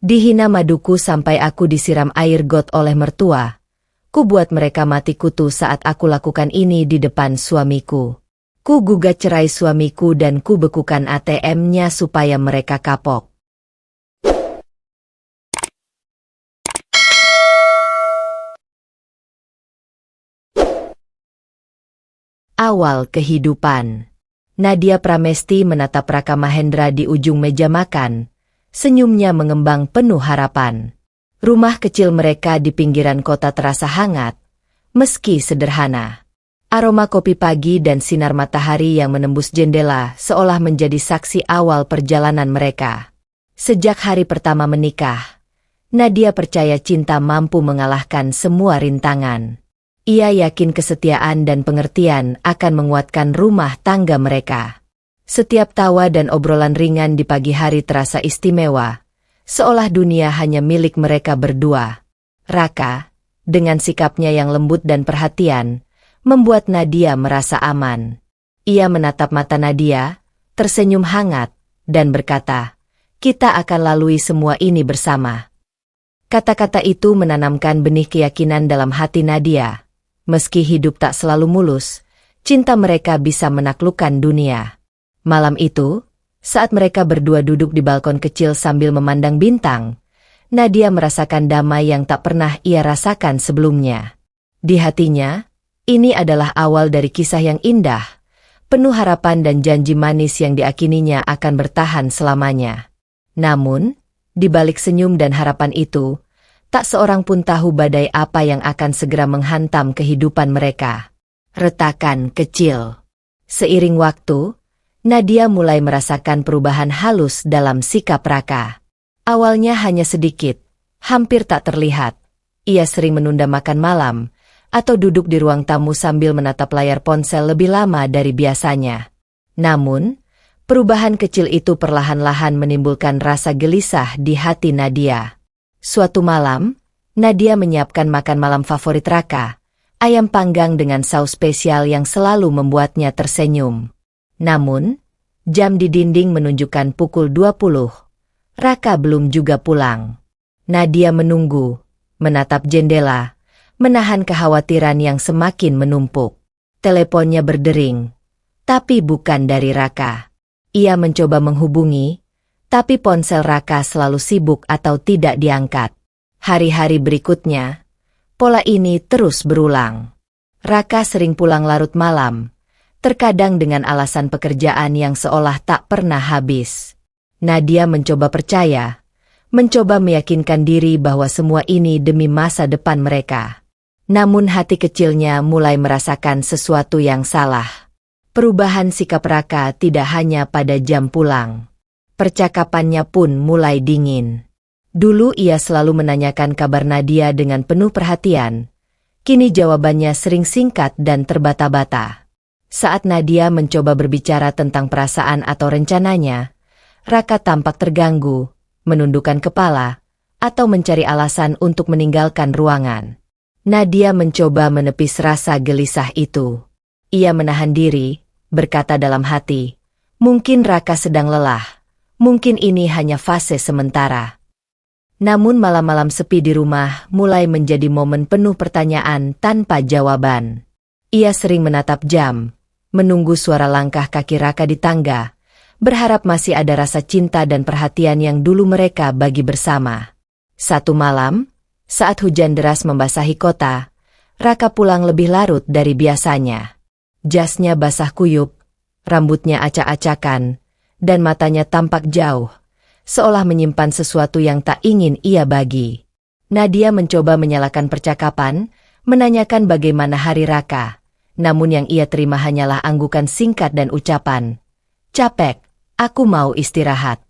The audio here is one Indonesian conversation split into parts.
Dihina maduku sampai aku disiram air got oleh mertua. Ku buat mereka mati kutu saat aku lakukan ini di depan suamiku. Ku gugat cerai suamiku dan ku bekukan ATM-nya supaya mereka kapok. Awal kehidupan. Nadia Pramesti menatap Raka Mahendra di ujung meja makan. Senyumnya mengembang penuh harapan. Rumah kecil mereka di pinggiran kota terasa hangat, meski sederhana. Aroma kopi pagi dan sinar matahari yang menembus jendela seolah menjadi saksi awal perjalanan mereka. Sejak hari pertama menikah, Nadia percaya cinta mampu mengalahkan semua rintangan. Ia yakin kesetiaan dan pengertian akan menguatkan rumah tangga mereka. Setiap tawa dan obrolan ringan di pagi hari terasa istimewa, seolah dunia hanya milik mereka berdua. Raka, dengan sikapnya yang lembut dan perhatian, membuat Nadia merasa aman. Ia menatap mata Nadia, tersenyum hangat, dan berkata, "Kita akan lalui semua ini bersama." Kata-kata itu menanamkan benih keyakinan dalam hati Nadia. Meski hidup tak selalu mulus, cinta mereka bisa menaklukkan dunia. Malam itu, saat mereka berdua duduk di balkon kecil sambil memandang bintang, Nadia merasakan damai yang tak pernah ia rasakan sebelumnya. Di hatinya, ini adalah awal dari kisah yang indah, penuh harapan dan janji manis yang diakininya akan bertahan selamanya. Namun, di balik senyum dan harapan itu, tak seorang pun tahu badai apa yang akan segera menghantam kehidupan mereka. Retakan kecil. Seiring waktu, Nadia mulai merasakan perubahan halus dalam sikap Raka. Awalnya hanya sedikit, hampir tak terlihat. Ia sering menunda makan malam, atau duduk di ruang tamu sambil menatap layar ponsel lebih lama dari biasanya. Namun, perubahan kecil itu perlahan-lahan menimbulkan rasa gelisah di hati Nadia. Suatu malam, Nadia menyiapkan makan malam favorit Raka, ayam panggang dengan saus spesial yang selalu membuatnya tersenyum. Namun, jam di dinding menunjukkan pukul 20. Raka belum juga pulang. Nadia menunggu, menatap jendela, menahan kekhawatiran yang semakin menumpuk. Teleponnya berdering, tapi bukan dari Raka. Ia mencoba menghubungi, tapi ponsel Raka selalu sibuk atau tidak diangkat. Hari-hari berikutnya, pola ini terus berulang. Raka sering pulang larut malam, terkadang dengan alasan pekerjaan yang seolah tak pernah habis. Nadia mencoba percaya, mencoba meyakinkan diri bahwa semua ini demi masa depan mereka. Namun hati kecilnya mulai merasakan sesuatu yang salah. Perubahan sikap Raka tidak hanya pada jam pulang. Percakapannya pun mulai dingin. Dulu ia selalu menanyakan kabar Nadia dengan penuh perhatian. Kini jawabannya sering singkat dan terbata-bata. Saat Nadia mencoba berbicara tentang perasaan atau rencananya, Raka tampak terganggu, menundukkan kepala, atau mencari alasan untuk meninggalkan ruangan. Nadia mencoba menepis rasa gelisah itu. Ia menahan diri, berkata dalam hati, "Mungkin Raka sedang lelah, mungkin ini hanya fase sementara." Namun malam-malam sepi di rumah mulai menjadi momen penuh pertanyaan tanpa jawaban. Ia sering menatap jam, menunggu suara langkah kaki Raka di tangga, berharap masih ada rasa cinta dan perhatian yang dulu mereka bagi bersama. Satu malam, saat hujan deras membasahi kota, Raka pulang lebih larut dari biasanya. Jasnya basah kuyup, rambutnya acak-acakan, dan matanya tampak jauh, seolah menyimpan sesuatu yang tak ingin ia bagi. Nadia mencoba menyalakan percakapan, menanyakan bagaimana hari Raka. Namun yang ia terima hanyalah anggukan singkat dan ucapan, "Capek, aku mau istirahat."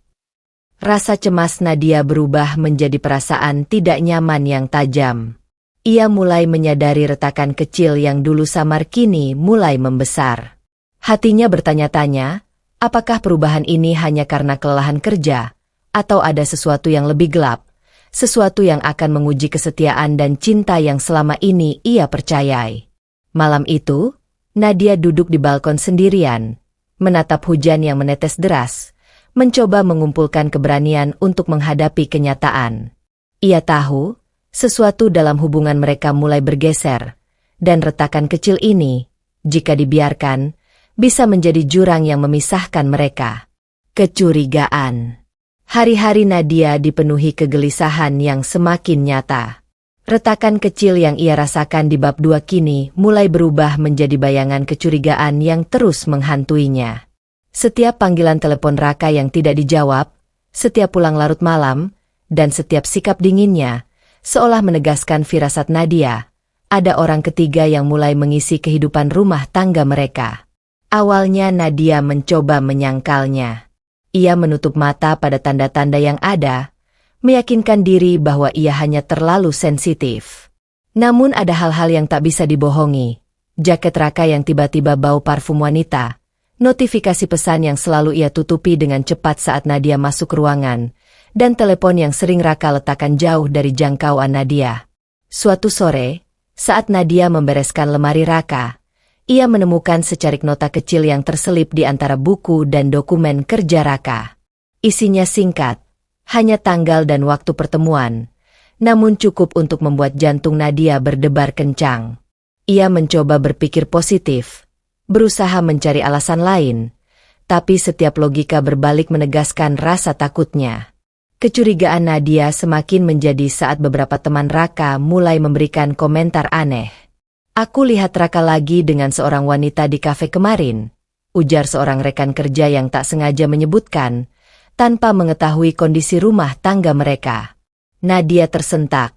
Rasa cemas Nadia berubah menjadi perasaan tidak nyaman yang tajam. Ia mulai menyadari retakan kecil yang dulu samar kini mulai membesar. Hatinya bertanya-tanya, apakah perubahan ini hanya karena kelelahan kerja, atau ada sesuatu yang lebih gelap, sesuatu yang akan menguji kesetiaan dan cinta yang selama ini ia percayai. Malam itu, Nadia duduk di balkon sendirian, menatap hujan yang menetes deras, mencoba mengumpulkan keberanian untuk menghadapi kenyataan. Ia tahu, sesuatu dalam hubungan mereka mulai bergeser, dan retakan kecil ini, jika dibiarkan, bisa menjadi jurang yang memisahkan mereka. Kecurigaan. Hari-hari Nadia dipenuhi kegelisahan yang semakin nyata. Retakan kecil yang ia rasakan di bab 2 kini mulai berubah menjadi bayangan kecurigaan yang terus menghantuinya. Setiap panggilan telepon Raka yang tidak dijawab, setiap pulang larut malam, dan setiap sikap dinginnya, seolah menegaskan firasat Nadia, ada orang ketiga yang mulai mengisi kehidupan rumah tangga mereka. Awalnya Nadia mencoba menyangkalnya. Ia menutup mata pada tanda-tanda yang ada, meyakinkan diri bahwa ia hanya terlalu sensitif. Namun ada hal-hal yang tak bisa dibohongi. Jaket Raka yang tiba-tiba bau parfum wanita, notifikasi pesan yang selalu ia tutupi dengan cepat saat Nadia masuk ruangan, dan telepon yang sering Raka letakkan jauh dari jangkauan Nadia. Suatu sore, saat Nadia membereskan lemari Raka, ia menemukan secarik nota kecil yang terselip di antara buku dan dokumen kerja Raka. Isinya singkat, hanya tanggal dan waktu pertemuan, namun cukup untuk membuat jantung Nadia berdebar kencang. Ia mencoba berpikir positif, berusaha mencari alasan lain, tapi setiap logika berbalik menegaskan rasa takutnya. Kecurigaan Nadia semakin menjadi saat beberapa teman Raka mulai memberikan komentar aneh. "Aku lihat Raka lagi dengan seorang wanita di kafe kemarin," ujar seorang rekan kerja yang tak sengaja menyebutkan, tanpa mengetahui kondisi rumah tangga mereka. Nadia tersentak,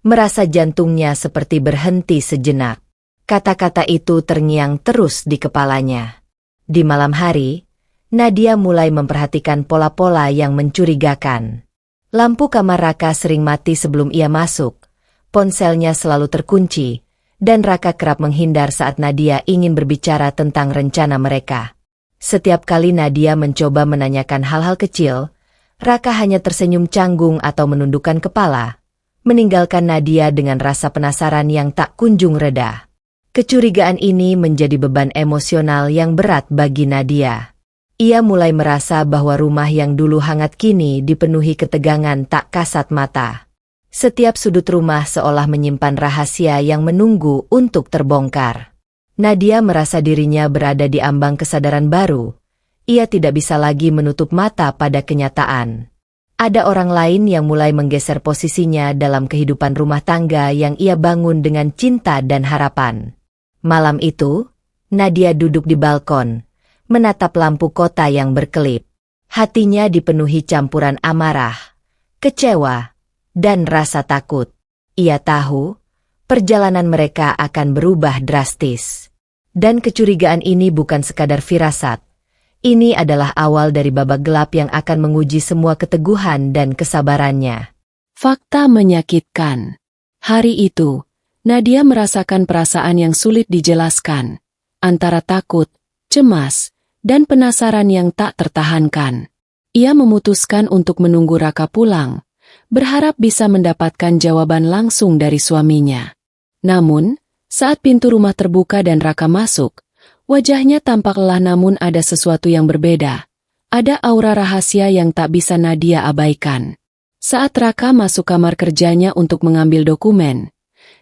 merasa jantungnya seperti berhenti sejenak. Kata-kata itu terngiang terus di kepalanya. Di malam hari, Nadia mulai memperhatikan pola-pola yang mencurigakan. Lampu kamar Raka sering mati sebelum ia masuk, ponselnya selalu terkunci, dan Raka kerap menghindar saat Nadia ingin berbicara tentang rencana mereka. Setiap kali Nadia mencoba menanyakan hal-hal kecil, Raka hanya tersenyum canggung atau menundukkan kepala, meninggalkan Nadia dengan rasa penasaran yang tak kunjung reda. Kecurigaan ini menjadi beban emosional yang berat bagi Nadia. Ia mulai merasa bahwa rumah yang dulu hangat kini dipenuhi ketegangan tak kasat mata. Setiap sudut rumah seolah menyimpan rahasia yang menunggu untuk terbongkar. Nadia merasa dirinya berada di ambang kesadaran baru. Ia tidak bisa lagi menutup mata pada kenyataan. Ada orang lain yang mulai menggeser posisinya dalam kehidupan rumah tangga yang ia bangun dengan cinta dan harapan. Malam itu, Nadia duduk di balkon, menatap lampu kota yang berkelip. Hatinya dipenuhi campuran amarah, kecewa, dan rasa takut. Ia tahu, perjalanan mereka akan berubah drastis. Dan kecurigaan ini bukan sekadar firasat. Ini adalah awal dari babak gelap yang akan menguji semua keteguhan dan kesabarannya. Fakta menyakitkan. Hari itu, Nadia merasakan perasaan yang sulit dijelaskan, antara takut, cemas, dan penasaran yang tak tertahankan. Ia memutuskan untuk menunggu Raka pulang, berharap bisa mendapatkan jawaban langsung dari suaminya. Namun, saat pintu rumah terbuka dan Raka masuk, wajahnya tampak lelah namun ada sesuatu yang berbeda. Ada aura rahasia yang tak bisa Nadia abaikan. Saat Raka masuk kamar kerjanya untuk mengambil dokumen,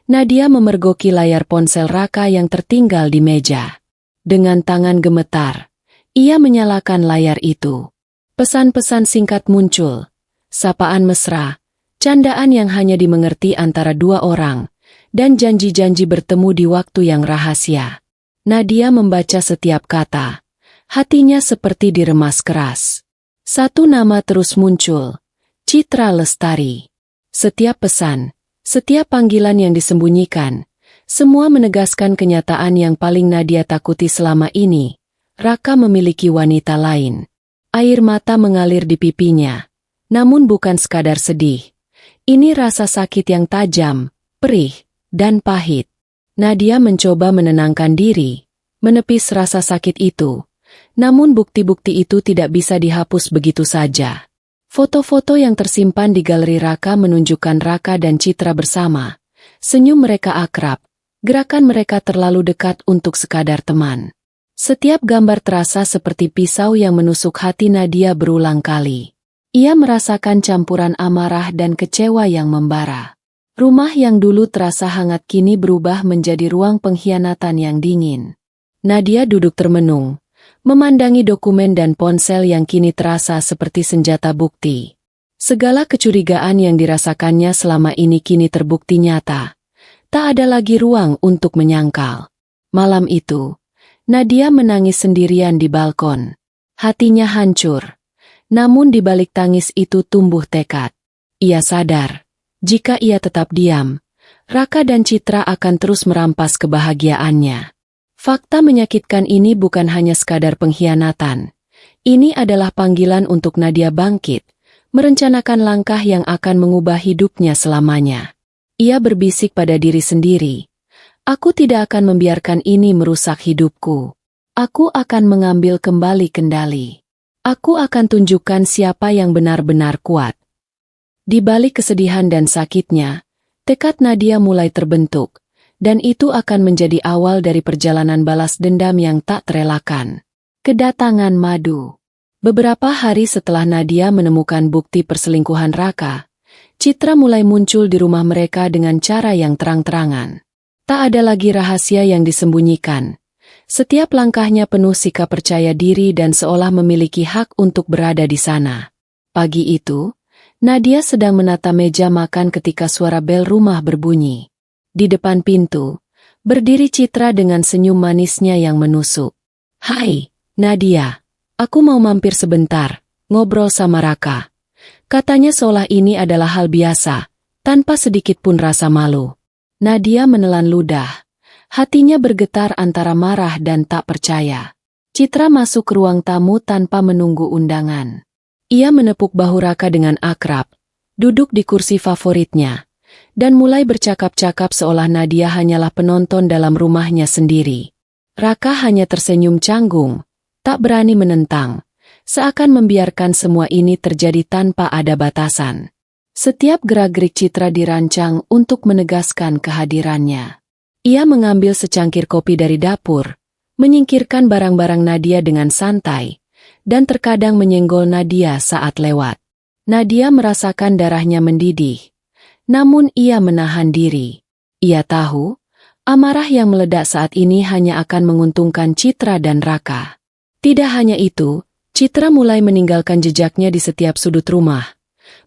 Nadia memergoki layar ponsel Raka yang tertinggal di meja. Dengan tangan gemetar, ia menyalakan layar itu. Pesan-pesan singkat muncul, sapaan mesra, candaan yang hanya dimengerti antara dua orang, dan janji-janji bertemu di waktu yang rahasia. Nadia membaca setiap kata. Hatinya seperti diremas keras. Satu nama terus muncul, Citra Lestari. Setiap pesan, setiap panggilan yang disembunyikan, semua menegaskan kenyataan yang paling Nadia takuti selama ini. Raka memiliki wanita lain. Air mata mengalir di pipinya. Namun bukan sekadar sedih. Ini rasa sakit yang tajam, perih, dan pahit. Nadia mencoba menenangkan diri, menepis rasa sakit itu. Namun bukti-bukti itu tidak bisa dihapus begitu saja. Foto-foto yang tersimpan di galeri Raka menunjukkan Raka dan Citra bersama. Senyum mereka akrab, gerakan mereka terlalu dekat untuk sekadar teman. Setiap gambar terasa seperti pisau yang menusuk hati Nadia berulang kali. Ia merasakan campuran amarah dan kecewa yang membara. Rumah yang dulu terasa hangat kini berubah menjadi ruang pengkhianatan yang dingin. Nadia duduk termenung, memandangi dokumen dan ponsel yang kini terasa seperti senjata bukti. Segala kecurigaan yang dirasakannya selama ini kini terbukti nyata. Tak ada lagi ruang untuk menyangkal. Malam itu, Nadia menangis sendirian di balkon. Hatinya hancur. Namun di balik tangis itu tumbuh tekad. Ia sadar, jika ia tetap diam, Raka dan Citra akan terus merampas kebahagiaannya. Fakta menyakitkan ini bukan hanya sekadar pengkhianatan. Ini adalah panggilan untuk Nadia bangkit, merencanakan langkah yang akan mengubah hidupnya selamanya. Ia berbisik pada diri sendiri, "Aku tidak akan membiarkan ini merusak hidupku. Aku akan mengambil kembali kendali. Aku akan tunjukkan siapa yang benar-benar kuat." Di balik kesedihan dan sakitnya, tekad Nadia mulai terbentuk, dan itu akan menjadi awal dari perjalanan balas dendam yang tak terelakkan. Kedatangan Madu. Beberapa hari setelah Nadia menemukan bukti perselingkuhan Raka, Citra mulai muncul di rumah mereka dengan cara yang terang-terangan. Tak ada lagi rahasia yang disembunyikan. Setiap langkahnya penuh sikap percaya diri dan seolah memiliki hak untuk berada di sana. Pagi itu, Nadia sedang menata meja makan ketika suara bel rumah berbunyi. Di depan pintu, berdiri Citra dengan senyum manisnya yang menusuk. "Hai, Nadia. Aku mau mampir sebentar, ngobrol sama Raka." Katanya seolah ini adalah hal biasa, tanpa sedikit pun rasa malu. Nadia menelan ludah. Hatinya bergetar antara marah dan tak percaya. Citra masuk ke ruang tamu tanpa menunggu undangan. Ia menepuk bahu Raka dengan akrab, duduk di kursi favoritnya, dan mulai bercakap-cakap seolah Nadia hanyalah penonton dalam rumahnya sendiri. Raka hanya tersenyum canggung, tak berani menentang, seakan membiarkan semua ini terjadi tanpa ada batasan. Setiap gerak-gerik Citra dirancang untuk menegaskan kehadirannya. Ia mengambil secangkir kopi dari dapur, menyingkirkan barang-barang Nadia dengan santai, dan terkadang menyenggol Nadia saat lewat. Nadia merasakan darahnya mendidih, namun ia menahan diri. Ia tahu, amarah yang meledak saat ini hanya akan menguntungkan Citra dan Raka. Tidak hanya itu, Citra mulai meninggalkan jejaknya di setiap sudut rumah.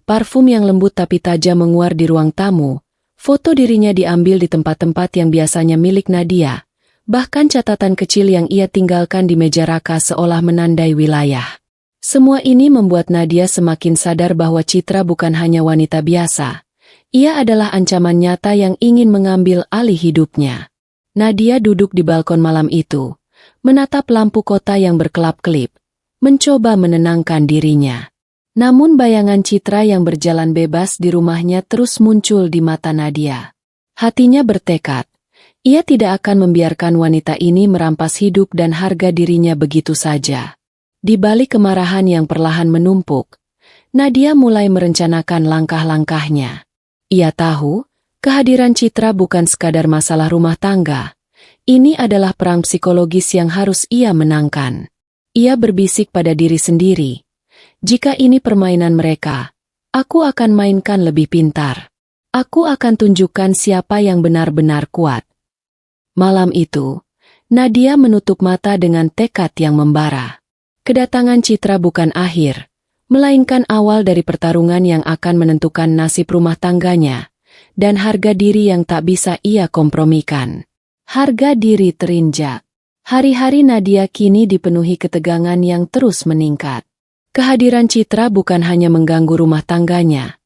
Parfum yang lembut tapi tajam menguar di ruang tamu. Foto dirinya diambil di tempat-tempat yang biasanya milik Nadia. Bahkan catatan kecil yang ia tinggalkan di meja Raka seolah menandai wilayah. Semua ini membuat Nadia semakin sadar bahwa Citra bukan hanya wanita biasa. Ia adalah ancaman nyata yang ingin mengambil alih hidupnya. Nadia duduk di balkon malam itu, menatap lampu kota yang berkelap-kelip, mencoba menenangkan dirinya. Namun bayangan Citra yang berjalan bebas di rumahnya terus muncul di mata Nadia. Hatinya bertekad, ia tidak akan membiarkan wanita ini merampas hidup dan harga dirinya begitu saja. Di balik kemarahan yang perlahan menumpuk, Nadia mulai merencanakan langkah-langkahnya. Ia tahu, kehadiran Citra bukan sekadar masalah rumah tangga. Ini adalah perang psikologis yang harus ia menangkan. Ia berbisik pada diri sendiri, "Jika ini permainan mereka, aku akan mainkan lebih pintar. Aku akan tunjukkan siapa yang benar-benar kuat." Malam itu, Nadia menutup mata dengan tekad yang membara. Kedatangan Citra bukan akhir, melainkan awal dari pertarungan yang akan menentukan nasib rumah tangganya, dan harga diri yang tak bisa ia kompromikan. Harga diri terinjak. Hari-hari Nadia kini dipenuhi ketegangan yang terus meningkat. Kehadiran Citra bukan hanya mengganggu rumah tangganya,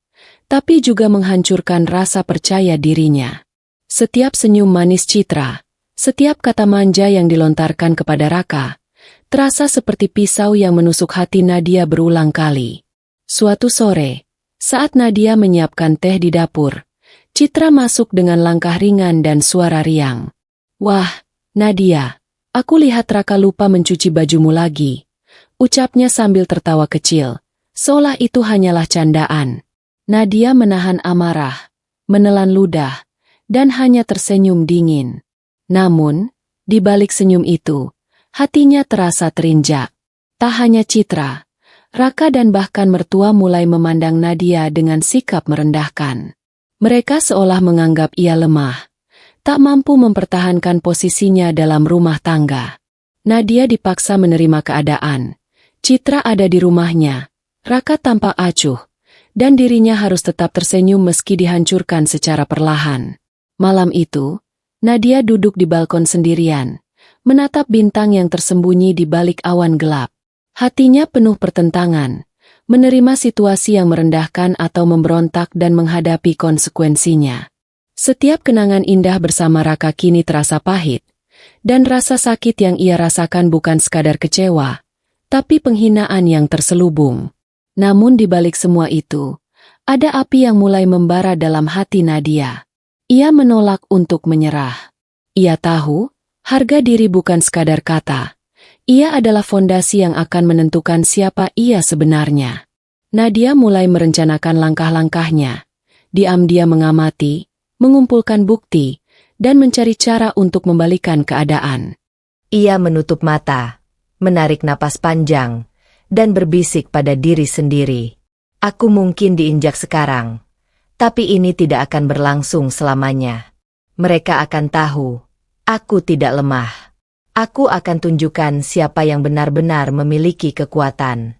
tapi juga menghancurkan rasa percaya dirinya. Setiap senyum manis Citra, setiap kata manja yang dilontarkan kepada Raka, terasa seperti pisau yang menusuk hati Nadia berulang kali. Suatu sore, saat Nadia menyiapkan teh di dapur, Citra masuk dengan langkah ringan dan suara riang. "Wah, Nadia, aku lihat Raka lupa mencuci bajumu lagi," ucapnya sambil tertawa kecil, seolah itu hanyalah candaan. Nadia menahan amarah, menelan ludah, dan hanya tersenyum dingin. Namun, di balik senyum itu, Hatinya terasa terinjak. Tak hanya Citra, Raka dan bahkan mertua mulai memandang Nadia dengan sikap merendahkan. Mereka seolah menganggap ia lemah, tak mampu mempertahankan posisinya dalam rumah tangga. Nadia dipaksa menerima keadaan. Citra ada di rumahnya, Raka tampak acuh, dan dirinya harus tetap tersenyum meski dihancurkan secara perlahan. Malam itu, Nadia duduk di balkon sendirian, menatap bintang yang tersembunyi di balik awan gelap. Hatinya penuh pertentangan, menerima situasi yang merendahkan atau memberontak dan menghadapi konsekuensinya. Setiap kenangan indah bersama Raka kini terasa pahit, dan rasa sakit yang ia rasakan bukan sekadar kecewa, tapi penghinaan yang terselubung. Namun di balik semua itu, ada api yang mulai membara dalam hati Nadia. Ia menolak untuk menyerah. Ia tahu, harga diri bukan sekadar kata. Ia adalah fondasi yang akan menentukan siapa ia sebenarnya. Nadia mulai merencanakan langkah-langkahnya. Diam-diam mengamati, mengumpulkan bukti, dan mencari cara untuk membalikan keadaan. Ia menutup mata, menarik napas panjang, dan berbisik pada diri sendiri. Aku mungkin diinjak sekarang, tapi ini tidak akan berlangsung selamanya. Mereka akan tahu, aku tidak lemah. Aku akan tunjukkan siapa yang benar-benar memiliki kekuatan.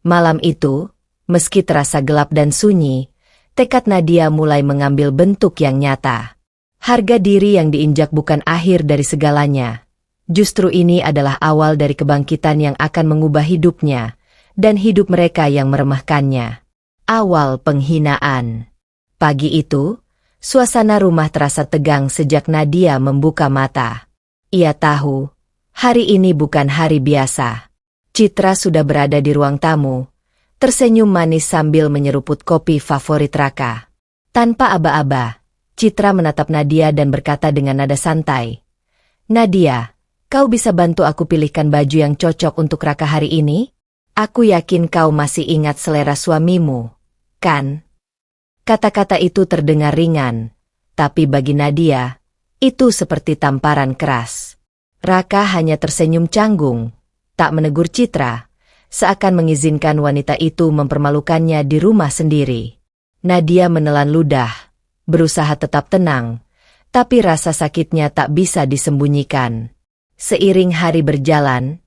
Malam itu, meski terasa gelap dan sunyi, tekad Nadia mulai mengambil bentuk yang nyata. Harga diri yang diinjak bukan akhir dari segalanya. Justru ini adalah awal dari kebangkitan yang akan mengubah hidupnya, dan hidup mereka yang meremehkannya. Awal penghinaan. Pagi itu, suasana rumah terasa tegang sejak Nadia membuka mata. Ia tahu, hari ini bukan hari biasa. Citra sudah berada di ruang tamu, tersenyum manis sambil menyeruput kopi favorit Raka. Tanpa aba-aba, Citra menatap Nadia dan berkata dengan nada santai, "Nadia, kau bisa bantu aku pilihkan baju yang cocok untuk Raka hari ini? Aku yakin kau masih ingat selera suamimu, kan?" Kata-kata itu terdengar ringan, tapi bagi Nadia, itu seperti tamparan keras. Raka hanya tersenyum canggung, tak menegur Citra, seakan mengizinkan wanita itu mempermalukannya di rumah sendiri. Nadia menelan ludah, berusaha tetap tenang, tapi rasa sakitnya tak bisa disembunyikan. Seiring hari berjalan,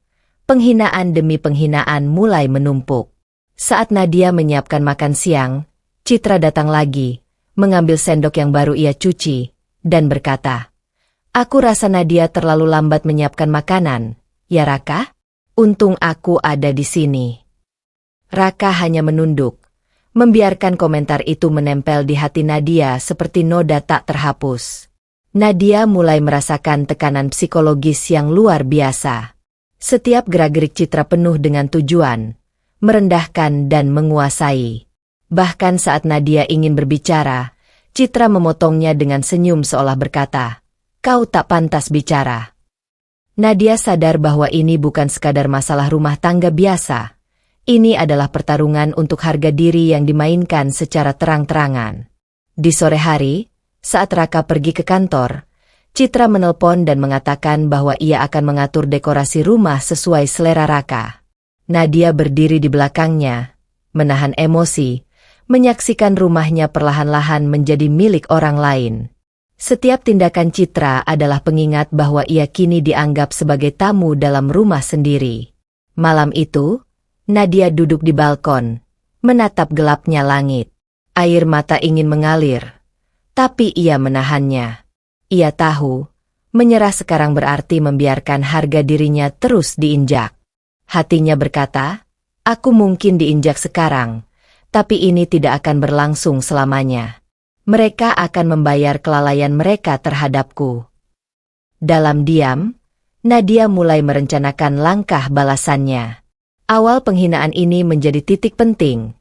penghinaan demi penghinaan mulai menumpuk. Saat Nadia menyiapkan makan siang, Citra datang lagi, mengambil sendok yang baru ia cuci, dan berkata, "Aku rasa Nadia terlalu lambat menyiapkan makanan, ya Raka? Untung aku ada di sini." Raka hanya menunduk, membiarkan komentar itu menempel di hati Nadia seperti noda tak terhapus. Nadia mulai merasakan tekanan psikologis yang luar biasa. Setiap gerak-gerik Citra penuh dengan tujuan, merendahkan dan menguasai. Bahkan saat Nadia ingin berbicara, Citra memotongnya dengan senyum seolah berkata, "Kau tak pantas bicara." Nadia sadar bahwa ini bukan sekadar masalah rumah tangga biasa. Ini adalah pertarungan untuk harga diri yang dimainkan secara terang-terangan. Di sore hari, saat Raka pergi ke kantor, Citra menelpon dan mengatakan bahwa ia akan mengatur dekorasi rumah sesuai selera Raka. Nadia berdiri di belakangnya, menahan emosi, menyaksikan rumahnya perlahan-lahan menjadi milik orang lain. Setiap tindakan Citra adalah pengingat bahwa ia kini dianggap sebagai tamu dalam rumah sendiri. Malam itu, Nadia duduk di balkon, menatap gelapnya langit. Air mata ingin mengalir, tapi ia menahannya. Ia tahu, menyerah sekarang berarti membiarkan harga dirinya terus diinjak. Hatinya berkata, "Aku mungkin diinjak sekarang, tapi ini tidak akan berlangsung selamanya. Mereka akan membayar kelalaian mereka terhadapku." Dalam diam, Nadia mulai merencanakan langkah balasannya. Awal penghinaan ini menjadi titik penting.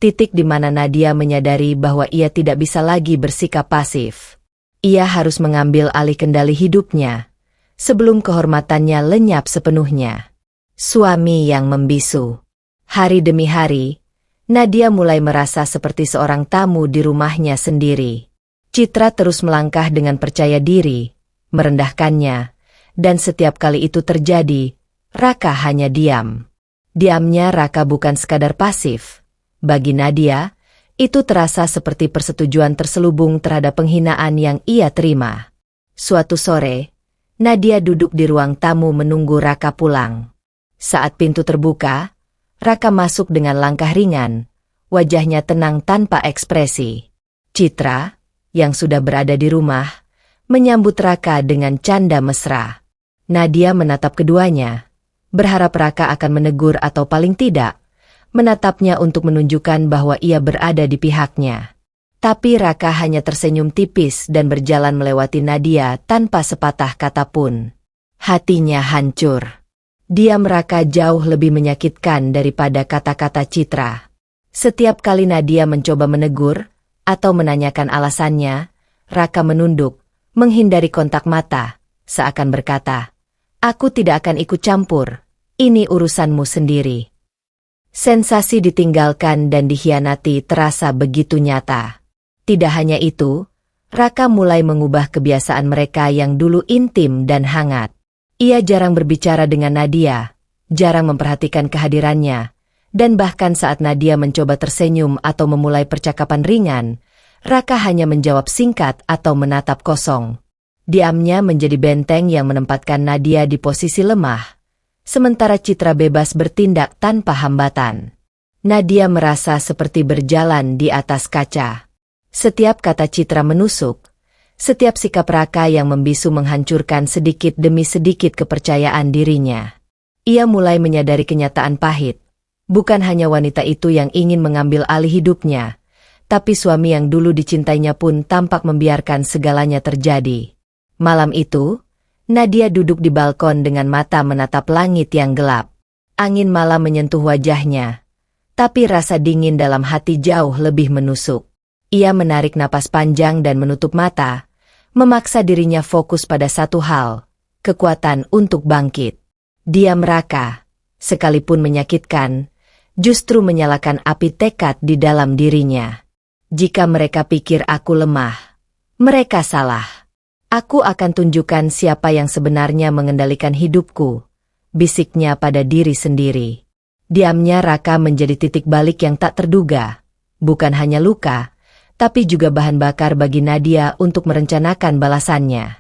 Titik di mana Nadia menyadari bahwa ia tidak bisa lagi bersikap pasif. Ia harus mengambil alih kendali hidupnya, sebelum kehormatannya lenyap sepenuhnya. Suami yang membisu. Hari demi hari, Nadia mulai merasa seperti seorang tamu di rumahnya sendiri. Citra terus melangkah dengan percaya diri, merendahkannya, dan setiap kali itu terjadi, Raka hanya diam. Diamnya Raka bukan sekadar pasif. Bagi Nadia, itu terasa seperti persetujuan terselubung terhadap penghinaan yang ia terima. Suatu sore, Nadia duduk di ruang tamu menunggu Raka pulang. Saat pintu terbuka, Raka masuk dengan langkah ringan, wajahnya tenang tanpa ekspresi. Citra, yang sudah berada di rumah, menyambut Raka dengan canda mesra. Nadia menatap keduanya, berharap Raka akan menegur atau paling tidak, menatapnya untuk menunjukkan bahwa ia berada di pihaknya. Tapi Raka hanya tersenyum tipis dan berjalan melewati Nadia tanpa sepatah kata pun. Hatinya hancur. Diam Raka jauh lebih menyakitkan daripada kata-kata Citra. Setiap kali Nadia mencoba menegur atau menanyakan alasannya, Raka menunduk, menghindari kontak mata, seakan berkata, "Aku tidak akan ikut campur, ini urusanmu sendiri." Sensasi ditinggalkan dan dikhianati terasa begitu nyata. Tidak hanya itu, Raka mulai mengubah kebiasaan mereka yang dulu intim dan hangat. Ia jarang berbicara dengan Nadia, jarang memperhatikan kehadirannya, dan bahkan saat Nadia mencoba tersenyum atau memulai percakapan ringan, Raka hanya menjawab singkat atau menatap kosong. Diamnya menjadi benteng yang menempatkan Nadia di posisi lemah, sementara Citra bebas bertindak tanpa hambatan. Nadia merasa seperti berjalan di atas kaca. Setiap kata Citra menusuk, setiap sikap Raka yang membisu menghancurkan sedikit demi sedikit kepercayaan dirinya. Ia mulai menyadari kenyataan pahit. Bukan hanya wanita itu yang ingin mengambil alih hidupnya, tapi suami yang dulu dicintainya pun tampak membiarkan segalanya terjadi. Malam itu, Nadia duduk di balkon dengan mata menatap langit yang gelap. Angin malam menyentuh wajahnya, tapi rasa dingin dalam hati jauh lebih menusuk. Ia menarik napas panjang dan menutup mata, memaksa dirinya fokus pada satu hal, kekuatan untuk bangkit. Diam Raka, sekalipun menyakitkan, justru menyalakan api tekad di dalam dirinya. Jika mereka pikir aku lemah, mereka salah. Aku akan tunjukkan siapa yang sebenarnya mengendalikan hidupku, bisiknya pada diri sendiri. Diamnya Raka menjadi titik balik yang tak terduga, bukan hanya luka, tapi juga bahan bakar bagi Nadia untuk merencanakan balasannya.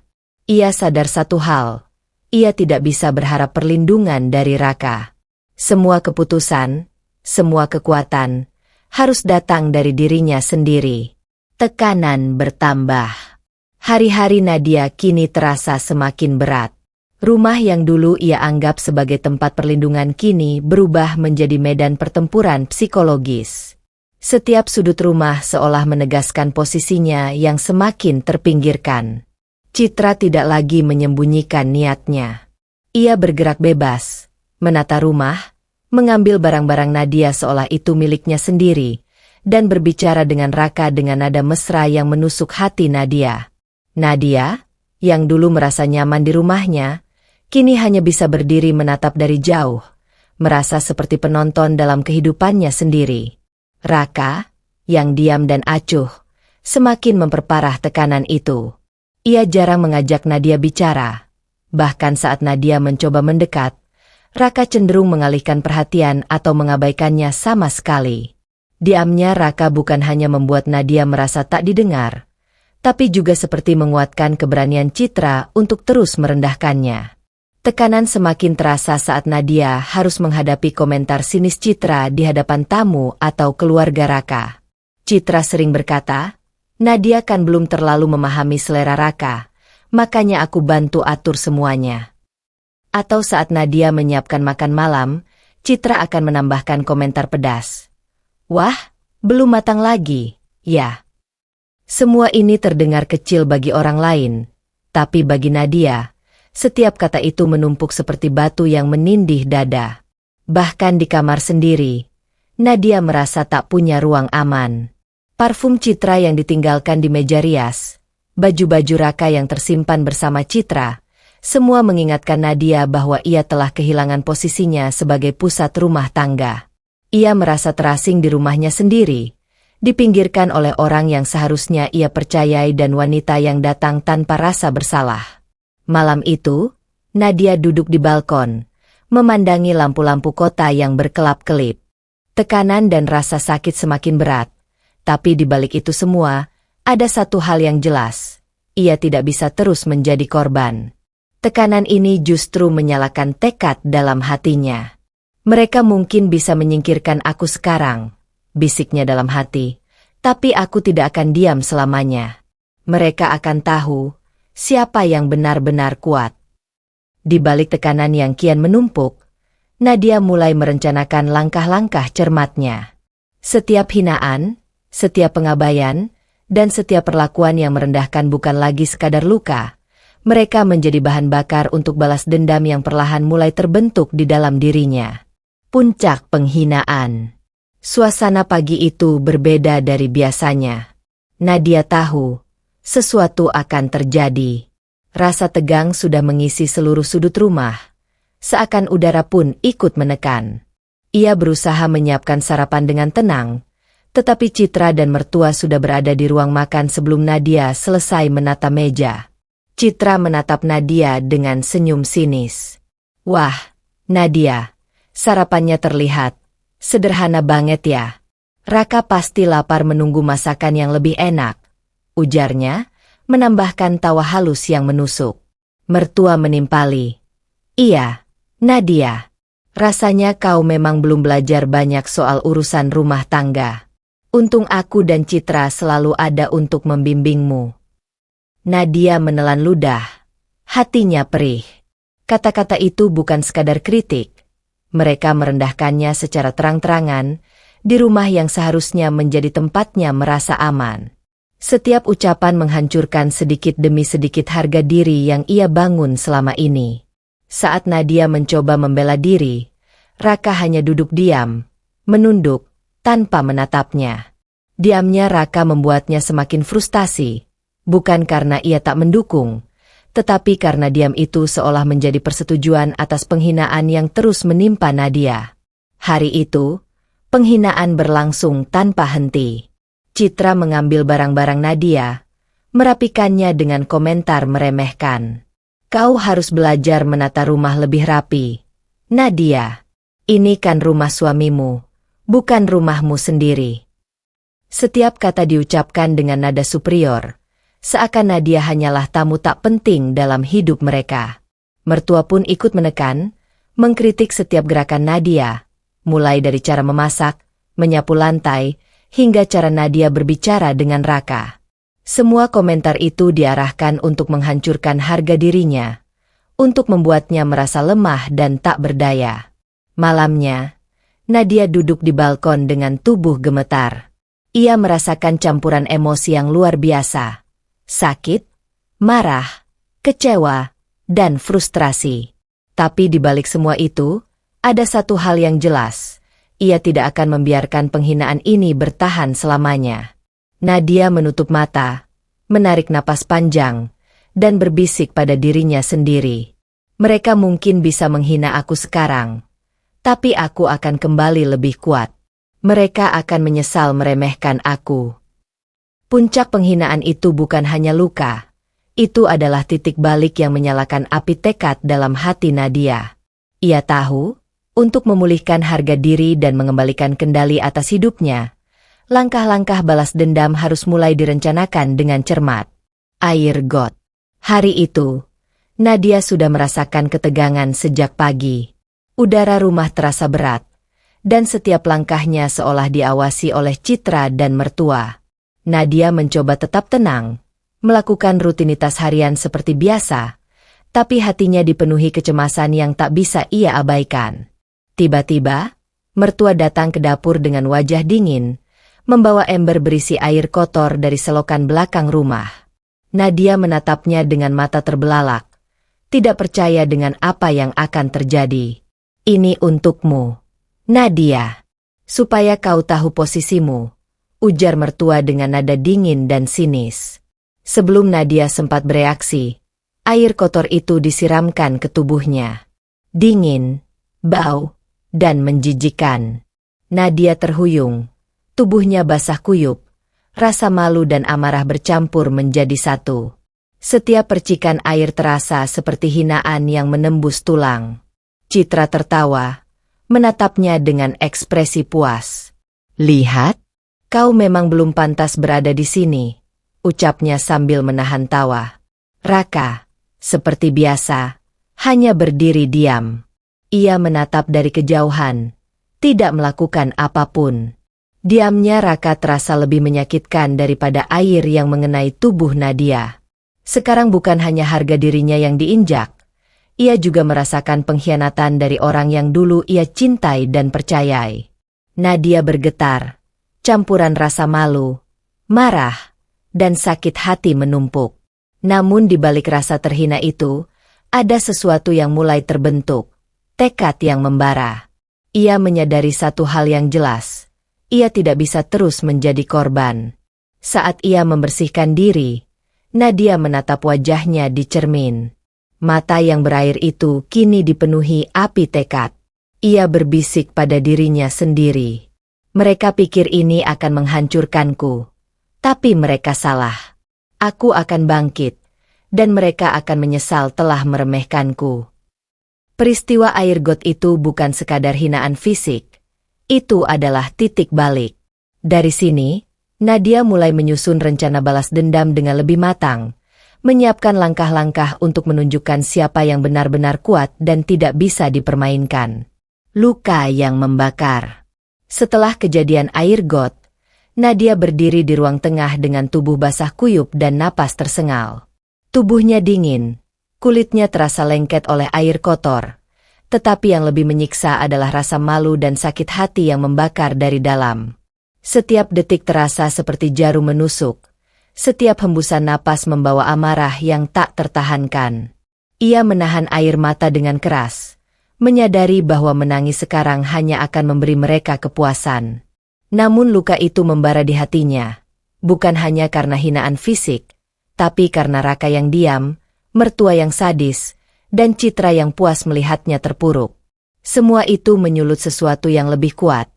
Ia sadar satu hal, ia tidak bisa berharap perlindungan dari Raka. Semua keputusan, semua kekuatan, harus datang dari dirinya sendiri. Tekanan bertambah. Hari-hari Nadia kini terasa semakin berat. Rumah yang dulu ia anggap sebagai tempat perlindungan kini berubah menjadi medan pertempuran psikologis. Setiap sudut rumah seolah menegaskan posisinya yang semakin terpinggirkan. Citra tidak lagi menyembunyikan niatnya. Ia bergerak bebas, menata rumah, mengambil barang-barang Nadia seolah itu miliknya sendiri, dan berbicara dengan Raka dengan nada mesra yang menusuk hati Nadia. Nadia, yang dulu merasa nyaman di rumahnya, kini hanya bisa berdiri menatap dari jauh, merasa seperti penonton dalam kehidupannya sendiri. Raka, yang diam dan acuh, semakin memperparah tekanan itu. Ia jarang mengajak Nadia bicara. Bahkan saat Nadia mencoba mendekat, Raka cenderung mengalihkan perhatian atau mengabaikannya sama sekali. Diamnya Raka bukan hanya membuat Nadia merasa tak didengar, tapi juga seperti menguatkan keberanian Citra untuk terus merendahkannya. Tekanan semakin terasa saat Nadia harus menghadapi komentar sinis Citra di hadapan tamu atau keluarga Raka. Citra sering berkata, "Nadia kan belum terlalu memahami selera Raka, makanya aku bantu atur semuanya." Atau saat Nadia menyiapkan makan malam, Citra akan menambahkan komentar pedas. "Wah, belum matang lagi, ya." Semua ini terdengar kecil bagi orang lain, tapi bagi Nadia, setiap kata itu menumpuk seperti batu yang menindih dada. Bahkan di kamar sendiri, Nadia merasa tak punya ruang aman. Parfum Citra yang ditinggalkan di meja rias, baju-baju Raka yang tersimpan bersama Citra, semua mengingatkan Nadia bahwa ia telah kehilangan posisinya sebagai pusat rumah tangga. Ia merasa terasing di rumahnya sendiri, dipinggirkan oleh orang yang seharusnya ia percayai dan wanita yang datang tanpa rasa bersalah. Malam itu, Nadia duduk di balkon, memandangi lampu-lampu kota yang berkelap-kelip. Tekanan dan rasa sakit semakin berat, tapi di balik itu semua, ada satu hal yang jelas. Ia tidak bisa terus menjadi korban. Tekanan ini justru menyalakan tekad dalam hatinya. Mereka mungkin bisa menyingkirkan aku sekarang, bisiknya dalam hati, tapi aku tidak akan diam selamanya. Mereka akan tahu siapa yang benar-benar kuat. Di balik tekanan yang kian menumpuk, Nadia mulai merencanakan langkah-langkah cermatnya. Setiap hinaan, setiap pengabaian, dan setiap perlakuan yang merendahkan bukan lagi sekadar luka. Mereka menjadi bahan bakar untuk balas dendam yang perlahan mulai terbentuk di dalam dirinya. Puncak penghinaan. Suasana pagi itu berbeda dari biasanya. Nadia tahu sesuatu akan terjadi. Rasa tegang sudah mengisi seluruh sudut rumah. Seakan udara pun ikut menekan. Ia berusaha menyiapkan sarapan dengan tenang, tetapi Citra dan mertua sudah berada di ruang makan sebelum Nadia selesai menata meja. Citra menatap Nadia dengan senyum sinis. "Wah, Nadia, sarapannya terlihat sederhana banget ya. Raka pasti lapar menunggu masakan yang lebih enak," ujarnya, menambahkan tawa halus yang menusuk. Mertua menimpali. "Iya, Nadia. Rasanya kau memang belum belajar banyak soal urusan rumah tangga. Untung aku dan Citra selalu ada untuk membimbingmu." Nadia menelan ludah. Hatinya perih. Kata-kata itu bukan sekadar kritik. Mereka merendahkannya secara terang-terangan, di rumah yang seharusnya menjadi tempatnya merasa aman. Setiap ucapan menghancurkan sedikit demi sedikit harga diri yang ia bangun selama ini. Saat Nadia mencoba membela diri, Raka hanya duduk diam, menunduk, tanpa menatapnya. Diamnya Raka membuatnya semakin frustasi, bukan karena ia tak mendukung, tetapi karena diam itu seolah menjadi persetujuan atas penghinaan yang terus menimpa Nadia. Hari itu, penghinaan berlangsung tanpa henti. Citra mengambil barang-barang Nadia, merapikannya dengan komentar meremehkan. "Kau harus belajar menata rumah lebih rapi. Nadia, ini kan rumah suamimu, bukan rumahmu sendiri." Setiap kata diucapkan dengan nada superior, seakan Nadia hanyalah tamu tak penting dalam hidup mereka. Mertua pun ikut menekan, mengkritik setiap gerakan Nadia, mulai dari cara memasak, menyapu lantai, hingga cara Nadia berbicara dengan Raka. Semua komentar itu diarahkan untuk menghancurkan harga dirinya, untuk membuatnya merasa lemah dan tak berdaya. Malamnya, Nadia duduk di balkon dengan tubuh gemetar. Ia merasakan campuran emosi yang luar biasa. Sakit, marah, kecewa, dan frustrasi. Tapi di balik semua itu, ada satu hal yang jelas. Ia tidak akan membiarkan penghinaan ini bertahan selamanya. Nadia menutup mata, menarik napas panjang, dan berbisik pada dirinya sendiri. "Mereka mungkin bisa menghina aku sekarang, tapi aku akan kembali lebih kuat. Mereka akan menyesal meremehkan aku." Puncak penghinaan itu bukan hanya luka. Itu adalah titik balik yang menyalakan api tekad dalam hati Nadia. Ia tahu, untuk memulihkan harga diri dan mengembalikan kendali atas hidupnya, langkah-langkah balas dendam harus mulai direncanakan dengan cermat. Air got. Hari itu, Nadia sudah merasakan ketegangan sejak pagi. Udara rumah terasa berat, dan setiap langkahnya seolah diawasi oleh Citra dan mertua. Nadia mencoba tetap tenang, melakukan rutinitas harian seperti biasa, tapi hatinya dipenuhi kecemasan yang tak bisa ia abaikan. Tiba-tiba, mertua datang ke dapur dengan wajah dingin, membawa ember berisi air kotor dari selokan belakang rumah. Nadia menatapnya dengan mata terbelalak, tidak percaya dengan apa yang akan terjadi. "Ini untukmu, Nadia, supaya kau tahu posisimu," ujar mertua dengan nada dingin dan sinis. Sebelum Nadia sempat bereaksi, air kotor itu disiramkan ke tubuhnya. Dingin, bau, dan menjijikkan. Nadia terhuyung, tubuhnya basah kuyup, rasa malu dan amarah bercampur menjadi satu. Setiap percikan air terasa seperti hinaan yang menembus tulang. Citra tertawa, menatapnya dengan ekspresi puas. "Lihat, kau memang belum pantas berada di sini," ucapnya sambil menahan tawa. Raka, seperti biasa, hanya berdiri diam. Ia menatap dari kejauhan, tidak melakukan apapun. Diamnya Raka terasa lebih menyakitkan daripada air yang mengenai tubuh Nadia. Sekarang bukan hanya harga dirinya yang diinjak, ia juga merasakan pengkhianatan dari orang yang dulu ia cintai dan percayai. Nadia bergetar, campuran rasa malu, marah, dan sakit hati menumpuk. Namun di balik rasa terhina itu, ada sesuatu yang mulai terbentuk, tekad yang membara. Ia menyadari satu hal yang jelas, ia tidak bisa terus menjadi korban. Saat ia membersihkan diri, Nadia menatap wajahnya di cermin. Mata yang berair itu kini dipenuhi api tekad. Ia berbisik pada dirinya sendiri. "Mereka pikir ini akan menghancurkanku. Tapi mereka salah. Aku akan bangkit, dan mereka akan menyesal telah meremehkanku." Peristiwa air got itu bukan sekadar hinaan fisik. Itu adalah titik balik. Dari sini, Nadia mulai menyusun rencana balas dendam dengan lebih matang, menyiapkan langkah-langkah untuk menunjukkan siapa yang benar-benar kuat dan tidak bisa dipermainkan. Luka yang membakar. Setelah kejadian air got, Nadia berdiri di ruang tengah dengan tubuh basah kuyup dan napas tersengal. Tubuhnya dingin, kulitnya terasa lengket oleh air kotor, tetapi yang lebih menyiksa adalah rasa malu dan sakit hati yang membakar dari dalam. Setiap detik terasa seperti jarum menusuk. Setiap hembusan napas membawa amarah yang tak tertahankan. Ia menahan air mata dengan keras, menyadari bahwa menangis sekarang hanya akan memberi mereka kepuasan. Namun luka itu membara di hatinya, bukan hanya karena hinaan fisik, tapi karena Raka yang diam, mertua yang sadis, dan Citra yang puas melihatnya terpuruk. Semua itu menyulut sesuatu yang lebih kuat.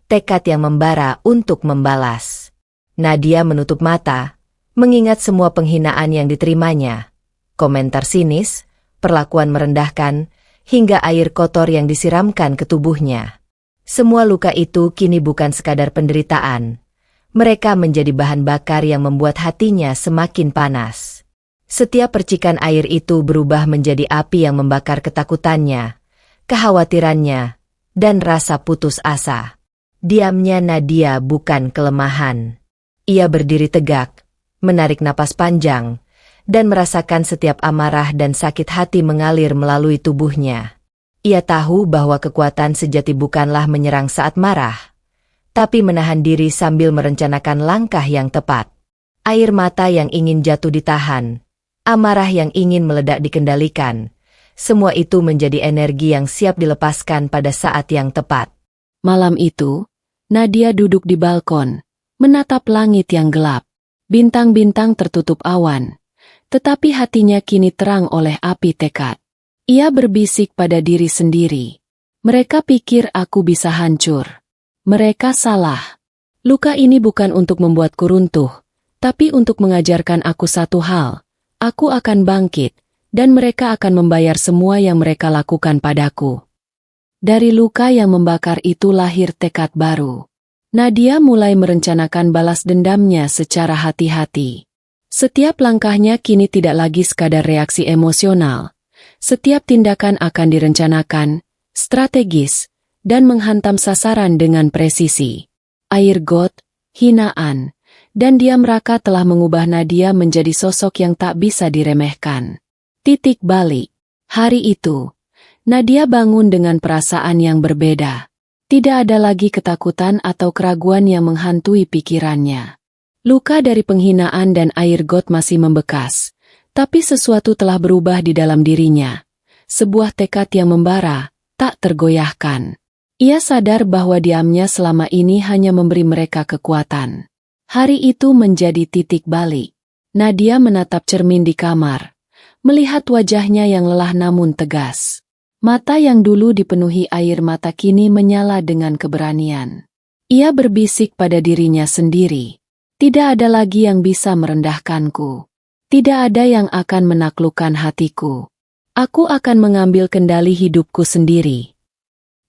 Tekad yang membara untuk membalas. Nadia menutup mata, mengingat semua penghinaan yang diterimanya. Komentar sinis, perlakuan merendahkan, hingga air kotor yang disiramkan ke tubuhnya. Semua luka itu kini bukan sekadar penderitaan. Mereka menjadi bahan bakar yang membuat hatinya semakin panas. Setiap percikan air itu berubah menjadi api yang membakar ketakutannya, kekhawatirannya, dan rasa putus asa. Diamnya Nadia bukan kelemahan. Ia berdiri tegak, menarik napas panjang, dan merasakan setiap amarah dan sakit hati mengalir melalui tubuhnya. Ia tahu bahwa kekuatan sejati bukanlah menyerang saat marah, tapi menahan diri sambil merencanakan langkah yang tepat. Air mata yang ingin jatuh ditahan, amarah yang ingin meledak dikendalikan, semua itu menjadi energi yang siap dilepaskan pada saat yang tepat. Malam itu, Nadia duduk di balkon, menatap langit yang gelap. Bintang-bintang tertutup awan, tetapi hatinya kini terang oleh api tekad. Ia berbisik pada diri sendiri. "Mereka pikir aku bisa hancur. Mereka salah. Luka ini bukan untuk membuatku runtuh, tapi untuk mengajarkan aku satu hal. Aku akan bangkit, dan mereka akan membayar semua yang mereka lakukan padaku." Dari luka yang membakar itu lahir tekad baru. Nadia mulai merencanakan balas dendamnya secara hati-hati. Setiap langkahnya kini tidak lagi sekadar reaksi emosional. Setiap tindakan akan direncanakan, strategis, dan menghantam sasaran dengan presisi. Air got, hinaan, dan diam Raka telah mengubah Nadia menjadi sosok yang tak bisa diremehkan. Titik balik. Hari itu, Nadia bangun dengan perasaan yang berbeda. Tidak ada lagi ketakutan atau keraguan yang menghantui pikirannya. Luka dari penghinaan dan air got masih membekas, tapi sesuatu telah berubah di dalam dirinya. Sebuah tekad yang membara, tak tergoyahkan. Ia sadar bahwa diamnya selama ini hanya memberi mereka kekuatan. Hari itu menjadi titik balik. Nadia menatap cermin di kamar, melihat wajahnya yang lelah namun tegas. Mata yang dulu dipenuhi air mata kini menyala dengan keberanian. Ia berbisik pada dirinya sendiri. "Tidak ada lagi yang bisa merendahkanku. Tidak ada yang akan menaklukkan hatiku. Aku akan mengambil kendali hidupku sendiri.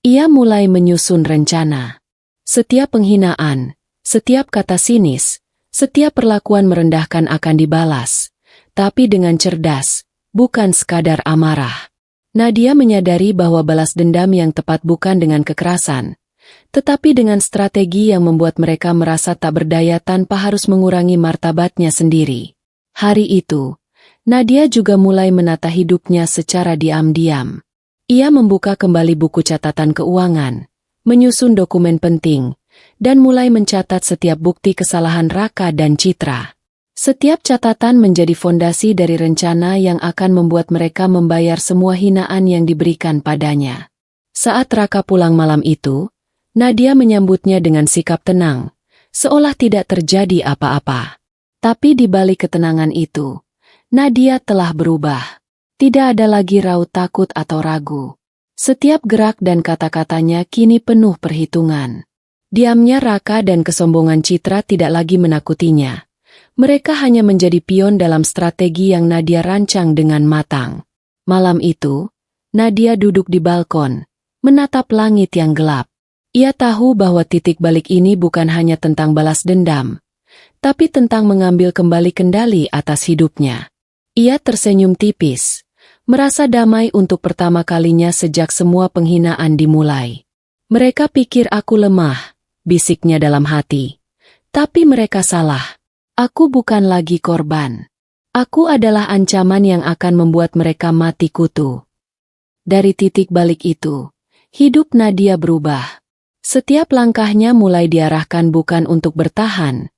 Ia mulai menyusun rencana. Setiap penghinaan, setiap kata sinis, setiap perlakuan merendahkan akan dibalas. Tapi dengan cerdas, bukan sekadar amarah. Nadia menyadari bahwa balas dendam yang tepat bukan dengan kekerasan, tetapi dengan strategi yang membuat mereka merasa tak berdaya tanpa harus mengurangi martabatnya sendiri. Hari itu, Nadia juga mulai menata hidupnya secara diam-diam. Ia membuka kembali buku catatan keuangan, menyusun dokumen penting, dan mulai mencatat setiap bukti kesalahan Raka dan Citra. Setiap catatan menjadi fondasi dari rencana yang akan membuat mereka membayar semua hinaan yang diberikan padanya. Saat Raka pulang malam itu, Nadia menyambutnya dengan sikap tenang, seolah tidak terjadi apa-apa. Tapi di balik ketenangan itu, Nadia telah berubah. Tidak ada lagi raut takut atau ragu. Setiap gerak dan kata-katanya kini penuh perhitungan. Diamnya Raka dan kesombongan Citra tidak lagi menakutinya. Mereka hanya menjadi pion dalam strategi yang Nadia rancang dengan matang. Malam itu, Nadia duduk di balkon, menatap langit yang gelap. Ia tahu bahwa titik balik ini bukan hanya tentang balas dendam, tapi tentang mengambil kembali kendali atas hidupnya. Ia tersenyum tipis, merasa damai untuk pertama kalinya sejak semua penghinaan dimulai. Mereka pikir aku lemah, bisiknya dalam hati. Tapi mereka salah. Aku bukan lagi korban. Aku adalah ancaman yang akan membuat mereka mati kutu. Dari titik balik itu, hidup Nadia berubah. Setiap langkahnya mulai diarahkan bukan untuk bertahan,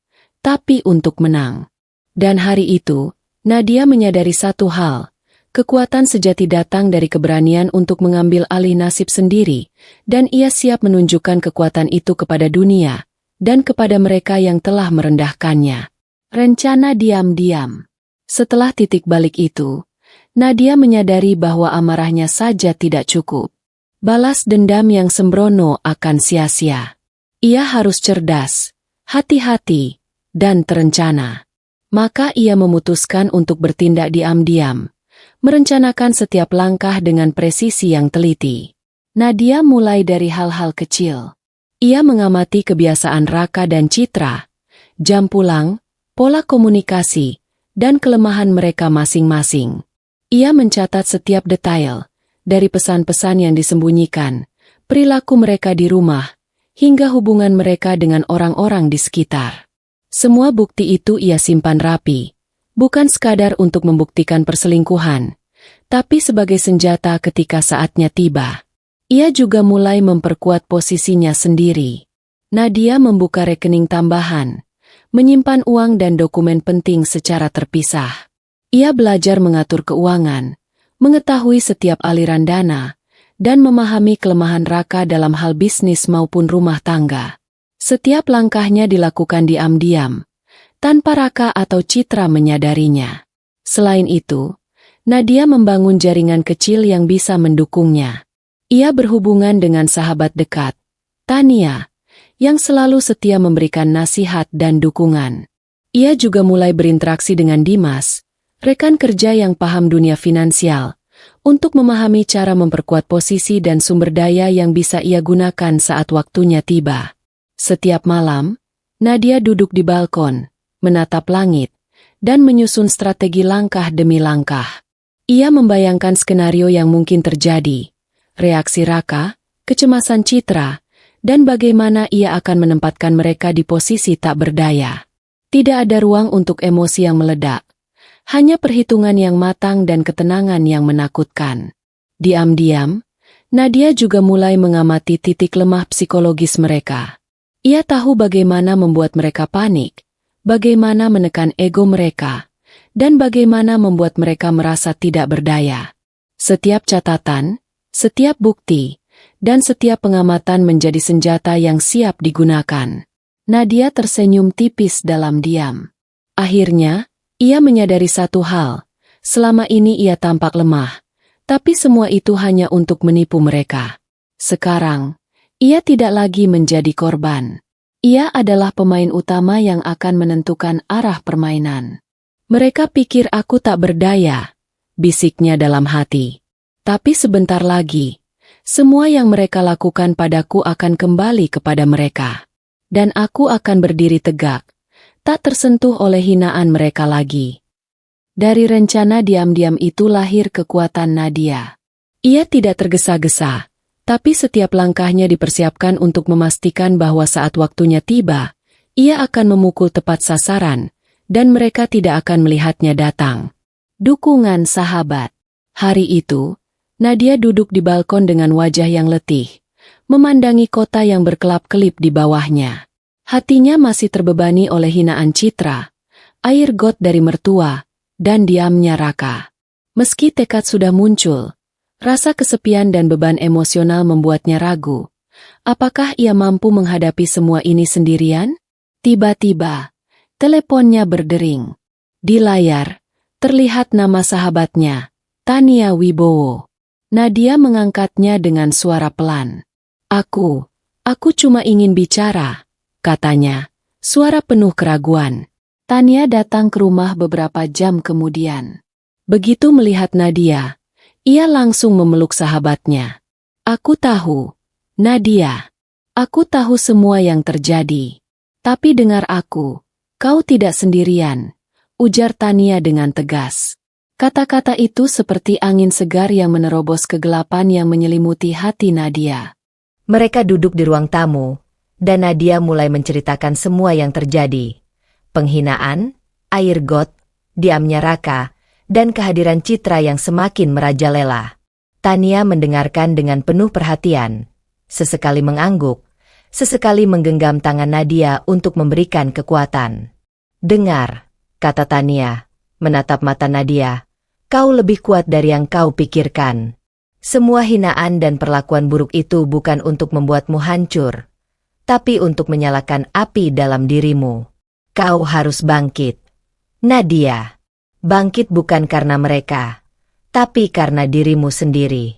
tapi untuk menang. Dan hari itu, Nadia menyadari satu hal, kekuatan sejati datang dari keberanian untuk mengambil alih nasib sendiri, dan ia siap menunjukkan kekuatan itu kepada dunia, dan kepada mereka yang telah merendahkannya. Rencana diam-diam. Setelah titik balik itu, Nadia menyadari bahwa amarahnya saja tidak cukup. Balas dendam yang sembrono akan sia-sia. Ia harus cerdas, hati-hati, dan terencana. Maka ia memutuskan untuk bertindak diam-diam, merencanakan setiap langkah dengan presisi yang teliti. Nadia mulai dari hal-hal kecil. Ia mengamati kebiasaan Raka dan Citra, jam pulang, pola komunikasi, dan kelemahan mereka masing-masing. Ia mencatat setiap detail, dari pesan-pesan yang disembunyikan, perilaku mereka di rumah, hingga hubungan mereka dengan orang-orang di sekitar. Semua bukti itu ia simpan rapi, bukan sekadar untuk membuktikan perselingkuhan, tapi sebagai senjata ketika saatnya tiba. Ia juga mulai memperkuat posisinya sendiri. Nadia membuka rekening tambahan, menyimpan uang dan dokumen penting secara terpisah. Ia belajar mengatur keuangan, mengetahui setiap aliran dana, dan memahami kelemahan Raka dalam hal bisnis maupun rumah tangga. Setiap langkahnya dilakukan diam-diam, tanpa Raka atau Citra menyadarinya. Selain itu, Nadia membangun jaringan kecil yang bisa mendukungnya. Ia berhubungan dengan sahabat dekat, Tania, yang selalu setia memberikan nasihat dan dukungan. Ia juga mulai berinteraksi dengan Dimas, rekan kerja yang paham dunia finansial, untuk memahami cara memperkuat posisi dan sumber daya yang bisa ia gunakan saat waktunya tiba. Setiap malam, Nadia duduk di balkon, menatap langit, dan menyusun strategi langkah demi langkah. Ia membayangkan skenario yang mungkin terjadi, reaksi Raka, kecemasan Citra, dan bagaimana ia akan menempatkan mereka di posisi tak berdaya. Tidak ada ruang untuk emosi yang meledak, hanya perhitungan yang matang dan ketenangan yang menakutkan. Diam-diam, Nadia juga mulai mengamati titik lemah psikologis mereka. Ia tahu bagaimana membuat mereka panik, bagaimana menekan ego mereka, dan bagaimana membuat mereka merasa tidak berdaya. Setiap catatan, setiap bukti, dan setiap pengamatan menjadi senjata yang siap digunakan. Nadia tersenyum tipis dalam diam. Akhirnya, ia menyadari satu hal, selama ini ia tampak lemah, tapi semua itu hanya untuk menipu mereka. Sekarang, ia tidak lagi menjadi korban. Ia adalah pemain utama yang akan menentukan arah permainan. Mereka pikir aku tak berdaya, bisiknya dalam hati. Tapi sebentar lagi, semua yang mereka lakukan padaku akan kembali kepada mereka. Dan aku akan berdiri tegak, tak tersentuh oleh hinaan mereka lagi. Dari rencana diam-diam itu lahir kekuatan Nadia. Ia tidak tergesa-gesa, tapi setiap langkahnya dipersiapkan untuk memastikan bahwa saat waktunya tiba, ia akan memukul tepat sasaran, dan mereka tidak akan melihatnya datang. Dukungan sahabat. Hari itu, Nadia duduk di balkon dengan wajah yang letih, memandangi kota yang berkelap-kelip di bawahnya. Hatinya masih terbebani oleh hinaan Citra, air got dari mertua, dan diamnya Raka. Meski tekad sudah muncul, rasa kesepian dan beban emosional membuatnya ragu. Apakah ia mampu menghadapi semua ini sendirian? Tiba-tiba, teleponnya berdering. Di layar, terlihat nama sahabatnya, Tania Wibowo. Nadia mengangkatnya dengan suara pelan. Aku cuma ingin bicara, katanya, suara penuh keraguan. Tania datang ke rumah beberapa jam kemudian. Begitu melihat Nadia, ia langsung memeluk sahabatnya. Aku tahu, Nadia. Aku tahu semua yang terjadi. Tapi dengar aku, kau tidak sendirian, ujar Tania dengan tegas. Kata-kata itu seperti angin segar yang menerobos kegelapan yang menyelimuti hati Nadia. Mereka duduk di ruang tamu, dan Nadia mulai menceritakan semua yang terjadi. Penghinaan, air got, diamnya Raka, dan kehadiran Citra yang semakin merajalela. Tania mendengarkan dengan penuh perhatian, sesekali mengangguk, sesekali menggenggam tangan Nadia untuk memberikan kekuatan. Dengar, kata Tania, menatap mata Nadia, kau lebih kuat dari yang kau pikirkan. Semua hinaan dan perlakuan buruk itu bukan untuk membuatmu hancur, tapi untuk menyalakan api dalam dirimu. Kau harus bangkit. Nadia, bangkit bukan karena mereka, tapi karena dirimu sendiri.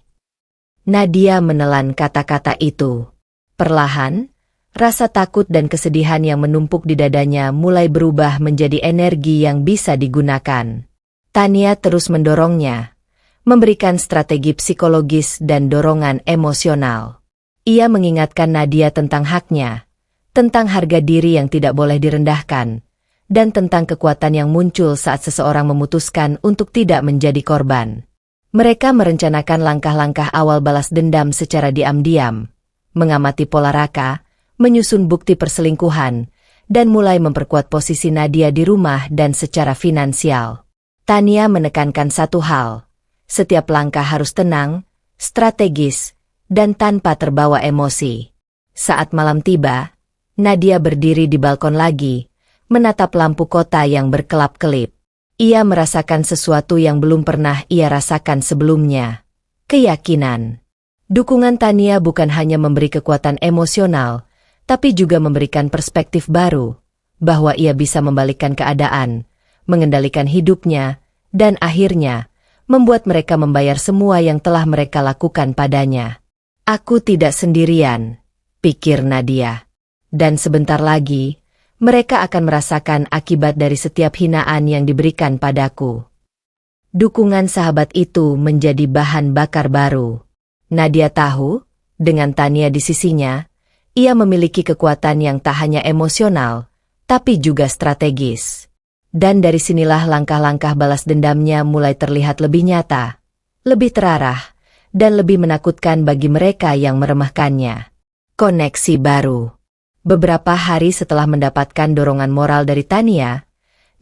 Nadia menelan kata-kata itu. Perlahan, rasa takut dan kesedihan yang menumpuk di dadanya mulai berubah menjadi energi yang bisa digunakan. Tania terus mendorongnya, memberikan strategi psikologis dan dorongan emosional. Ia mengingatkan Nadia tentang haknya, tentang harga diri yang tidak boleh direndahkan, dan tentang kekuatan yang muncul saat seseorang memutuskan untuk tidak menjadi korban. Mereka merencanakan langkah-langkah awal balas dendam secara diam-diam, mengamati pola Raka, menyusun bukti perselingkuhan, dan mulai memperkuat posisi Nadia di rumah dan secara finansial. Tania menekankan satu hal, setiap langkah harus tenang, strategis, dan tanpa terbawa emosi. Saat malam tiba, Nadia berdiri di balkon lagi, menatap lampu kota yang berkelap-kelip. Ia merasakan sesuatu yang belum pernah ia rasakan sebelumnya. Keyakinan. Dukungan Tania bukan hanya memberi kekuatan emosional, tapi juga memberikan perspektif baru, bahwa ia bisa membalikkan keadaan, mengendalikan hidupnya, dan akhirnya, membuat mereka membayar semua yang telah mereka lakukan padanya. Aku tidak sendirian, pikir Nadia. Dan sebentar lagi, mereka akan merasakan akibat dari setiap hinaan yang diberikan padaku. Dukungan sahabat itu menjadi bahan bakar baru. Nadia tahu, dengan Tania di sisinya, ia memiliki kekuatan yang tak hanya emosional, tapi juga strategis. Dan dari sinilah langkah-langkah balas dendamnya mulai terlihat lebih nyata, lebih terarah, dan lebih menakutkan bagi mereka yang meremehkannya. Koneksi baru. Beberapa hari setelah mendapatkan dorongan moral dari Tania,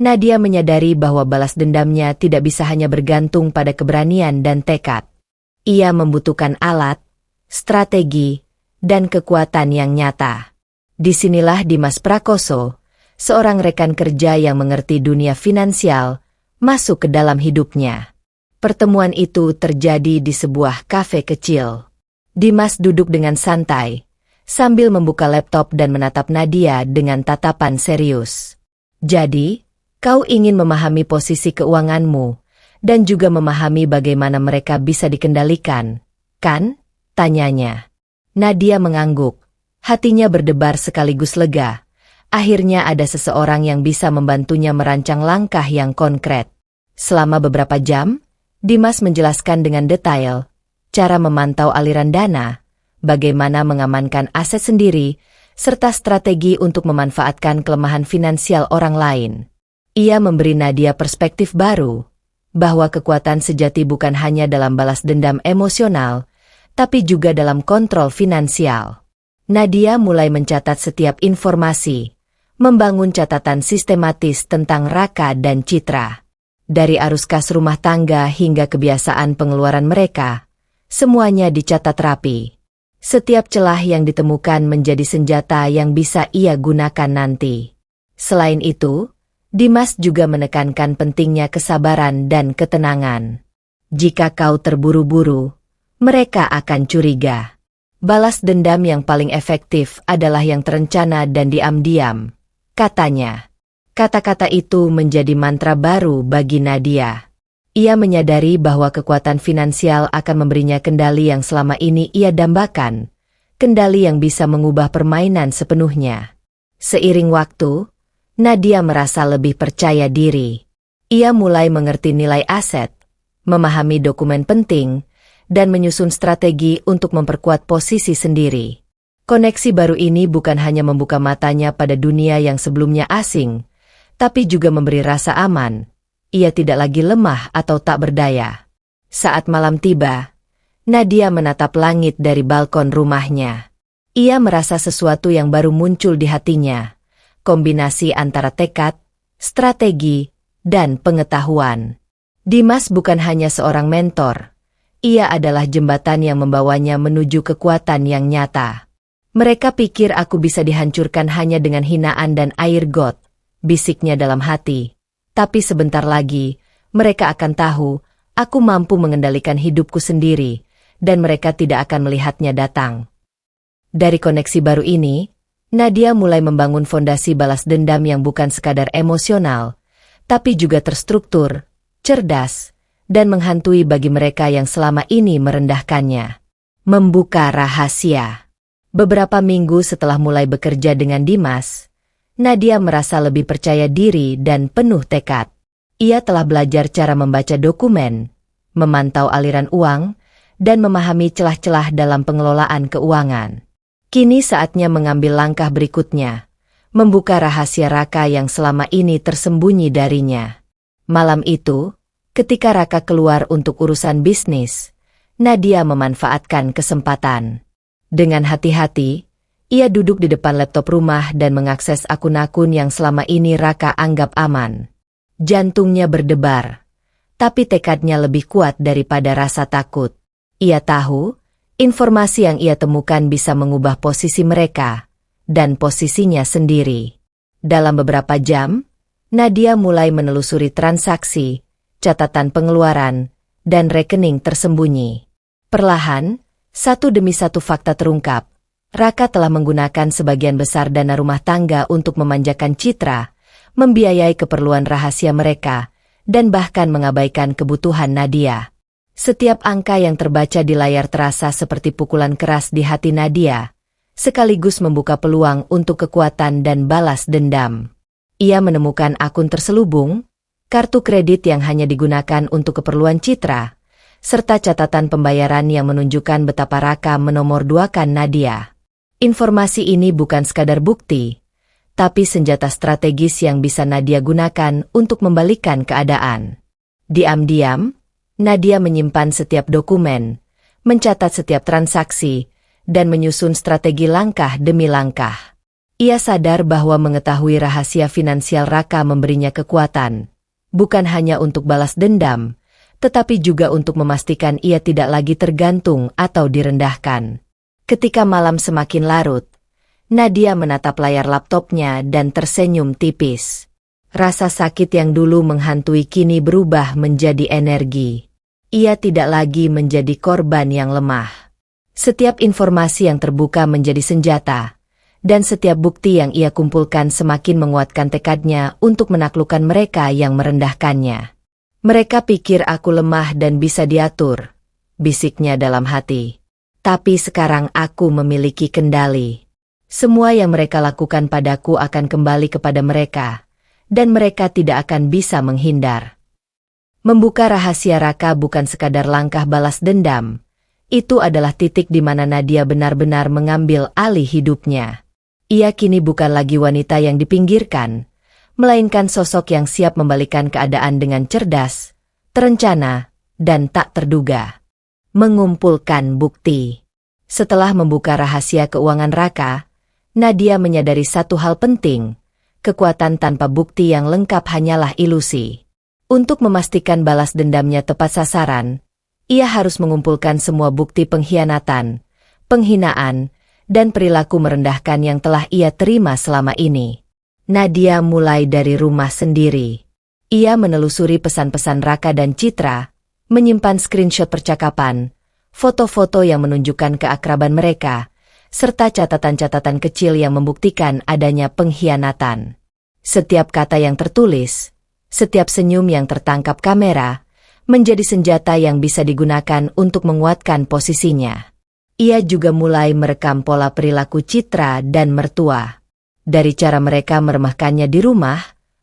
Nadia menyadari bahwa balas dendamnya tidak bisa hanya bergantung pada keberanian dan tekad. Ia membutuhkan alat, strategi, dan kekuatan yang nyata. Disinilah Dimas Prakoso, seorang rekan kerja yang mengerti dunia finansial, masuk ke dalam hidupnya. Pertemuan itu terjadi di sebuah kafe kecil. Dimas duduk dengan santai, sambil membuka laptop dan menatap Nadia dengan tatapan serius. Jadi, kau ingin memahami posisi keuanganmu, dan juga memahami bagaimana mereka bisa dikendalikan, kan? Tanyanya. Nadia mengangguk, hatinya berdebar sekaligus lega. Akhirnya ada seseorang yang bisa membantunya merancang langkah yang konkret. Selama beberapa jam, Dimas menjelaskan dengan detail cara memantau aliran dana, bagaimana mengamankan aset sendiri, serta strategi untuk memanfaatkan kelemahan finansial orang lain. Ia memberi Nadia perspektif baru, bahwa kekuatan sejati bukan hanya dalam balas dendam emosional, tapi juga dalam kontrol finansial. Nadia mulai mencatat setiap informasi, membangun catatan sistematis tentang Raka dan Citra. Dari arus kas rumah tangga hingga kebiasaan pengeluaran mereka, semuanya dicatat rapi. Setiap celah yang ditemukan menjadi senjata yang bisa ia gunakan nanti. Selain itu, Dimas juga menekankan pentingnya kesabaran dan ketenangan. Jika kau terburu-buru, mereka akan curiga. Balas dendam yang paling efektif adalah yang terencana dan diam-diam, katanya. Kata-kata itu menjadi mantra baru bagi Nadia. Ia menyadari bahwa kekuatan finansial akan memberinya kendali yang selama ini ia dambakan, kendali yang bisa mengubah permainan sepenuhnya. Seiring waktu, Nadia merasa lebih percaya diri. Ia mulai mengerti nilai aset, memahami dokumen penting, dan menyusun strategi untuk memperkuat posisi sendiri. Koneksi baru ini bukan hanya membuka matanya pada dunia yang sebelumnya asing, tapi juga memberi rasa aman. Ia tidak lagi lemah atau tak berdaya. Saat malam tiba, Nadia menatap langit dari balkon rumahnya. Ia merasa sesuatu yang baru muncul di hatinya. Kombinasi antara tekad, strategi, dan pengetahuan. Dimas bukan hanya seorang mentor. Ia adalah jembatan yang membawanya menuju kekuatan yang nyata. Mereka pikir aku bisa dihancurkan hanya dengan hinaan dan air got, bisiknya dalam hati. Tapi sebentar lagi, mereka akan tahu, aku mampu mengendalikan hidupku sendiri, dan mereka tidak akan melihatnya datang. Dari koneksi baru ini, Nadia mulai membangun fondasi balas dendam yang bukan sekadar emosional, tapi juga terstruktur, cerdas, dan menghantui bagi mereka yang selama ini merendahkannya. Membuka rahasia. Beberapa minggu setelah mulai bekerja dengan Dimas, Nadia merasa lebih percaya diri dan penuh tekad. Ia telah belajar cara membaca dokumen, memantau aliran uang, dan memahami celah-celah dalam pengelolaan keuangan. Kini saatnya mengambil langkah berikutnya, membuka rahasia Raka yang selama ini tersembunyi darinya. Malam itu, ketika Raka keluar untuk urusan bisnis, Nadia memanfaatkan kesempatan. Dengan hati-hati, ia duduk di depan laptop rumah dan mengakses akun-akun yang selama ini Raka anggap aman. Jantungnya berdebar, tapi tekadnya lebih kuat daripada rasa takut. Ia tahu, informasi yang ia temukan bisa mengubah posisi mereka, dan posisinya sendiri. Dalam beberapa jam, Nadia mulai menelusuri transaksi, catatan pengeluaran, dan rekening tersembunyi. Perlahan, satu demi satu fakta terungkap. Raka telah menggunakan sebagian besar dana rumah tangga untuk memanjakan Citra, membiayai keperluan rahasia mereka, dan bahkan mengabaikan kebutuhan Nadia. Setiap angka yang terbaca di layar terasa seperti pukulan keras di hati Nadia, sekaligus membuka peluang untuk kekuatan dan balas dendam. Ia menemukan akun terselubung, kartu kredit yang hanya digunakan untuk keperluan Citra, serta catatan pembayaran yang menunjukkan betapa Raka menomorduakan Nadia. Informasi ini bukan sekadar bukti, tapi senjata strategis yang bisa Nadia gunakan untuk membalikkan keadaan. Diam-diam, Nadia menyimpan setiap dokumen, mencatat setiap transaksi, dan menyusun strategi langkah demi langkah. Ia sadar bahwa mengetahui rahasia finansial Raka memberinya kekuatan, bukan hanya untuk balas dendam, tetapi juga untuk memastikan ia tidak lagi tergantung atau direndahkan. Ketika malam semakin larut, Nadia menatap layar laptopnya dan tersenyum tipis. Rasa sakit yang dulu menghantui kini berubah menjadi energi. Ia tidak lagi menjadi korban yang lemah. Setiap informasi yang terbuka menjadi senjata, dan setiap bukti yang ia kumpulkan semakin menguatkan tekadnya untuk menaklukkan mereka yang merendahkannya. Mereka pikir aku lemah dan bisa diatur, bisiknya dalam hati. Tapi sekarang aku memiliki kendali. Semua yang mereka lakukan padaku akan kembali kepada mereka, dan mereka tidak akan bisa menghindar. Membuka rahasia Raka bukan sekadar langkah balas dendam. Itu adalah titik di mana Nadia benar-benar mengambil alih hidupnya. Ia kini bukan lagi wanita yang dipinggirkan, melainkan sosok yang siap membalikkan keadaan dengan cerdas, terencana, dan tak terduga. Mengumpulkan bukti. Setelah membuka rahasia keuangan Raka, Nadia menyadari satu hal penting, kekuatan tanpa bukti yang lengkap hanyalah ilusi. Untuk memastikan balas dendamnya tepat sasaran, ia harus mengumpulkan semua bukti pengkhianatan, penghinaan, dan perilaku merendahkan yang telah ia terima selama ini. Nadia mulai dari rumah sendiri. Ia menelusuri pesan-pesan Raka dan Citra, menyimpan screenshot percakapan, foto-foto yang menunjukkan keakraban mereka, serta catatan-catatan kecil yang membuktikan adanya pengkhianatan. Setiap kata yang tertulis, setiap senyum yang tertangkap kamera, menjadi senjata yang bisa digunakan untuk menguatkan posisinya. Ia juga mulai merekam pola perilaku Citra dan mertua. Dari cara mereka meremehkannya di rumah,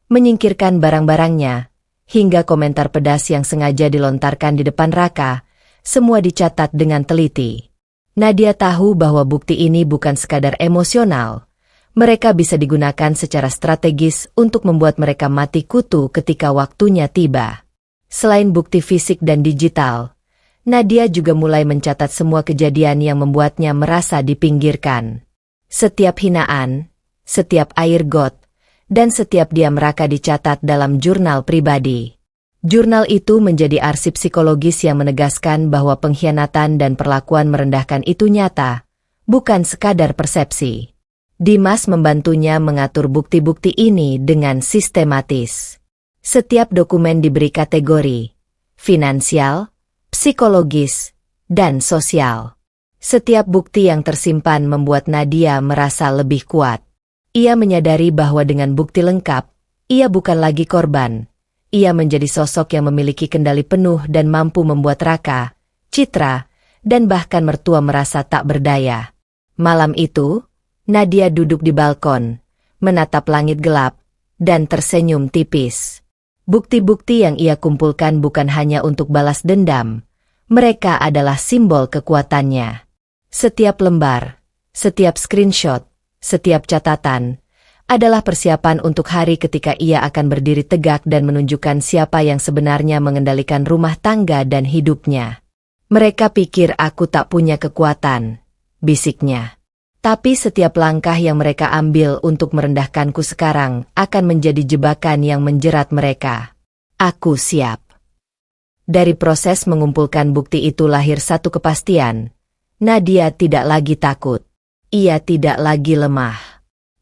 menyingkirkan barang-barangnya, hingga komentar pedas yang sengaja dilontarkan di depan Raka, semua dicatat dengan teliti. Nadia tahu bahwa bukti ini bukan sekadar emosional. Mereka bisa digunakan secara strategis untuk membuat mereka mati kutu ketika waktunya tiba. Selain bukti fisik dan digital, Nadia juga mulai mencatat semua kejadian yang membuatnya merasa dipinggirkan. Setiap hinaan, setiap air got, dan setiap diam Raka dicatat dalam jurnal pribadi. Jurnal itu menjadi arsip psikologis yang menegaskan bahwa pengkhianatan dan perlakuan merendahkan itu nyata, bukan sekadar persepsi. Dimas membantunya mengatur bukti-bukti ini dengan sistematis. Setiap dokumen diberi kategori finansial, psikologis, dan sosial. Setiap bukti yang tersimpan membuat Nadia merasa lebih kuat. Ia menyadari bahwa dengan bukti lengkap, ia bukan lagi korban. Ia menjadi sosok yang memiliki kendali penuh dan mampu membuat Raka, Citra, dan bahkan mertua merasa tak berdaya. Malam itu, Nadia duduk di balkon, menatap langit gelap, dan tersenyum tipis. Bukti-bukti yang ia kumpulkan bukan hanya untuk balas dendam, mereka adalah simbol kekuatannya. Setiap lembar, setiap screenshot, setiap catatan, adalah persiapan untuk hari ketika ia akan berdiri tegak dan menunjukkan siapa yang sebenarnya mengendalikan rumah tangga dan hidupnya. Mereka pikir aku tak punya kekuatan, bisiknya. Tapi setiap langkah yang mereka ambil untuk merendahkanku sekarang akan menjadi jebakan yang menjerat mereka. Aku siap. Dari proses mengumpulkan bukti itu lahir satu kepastian. Nadia tidak lagi takut. Ia tidak lagi lemah.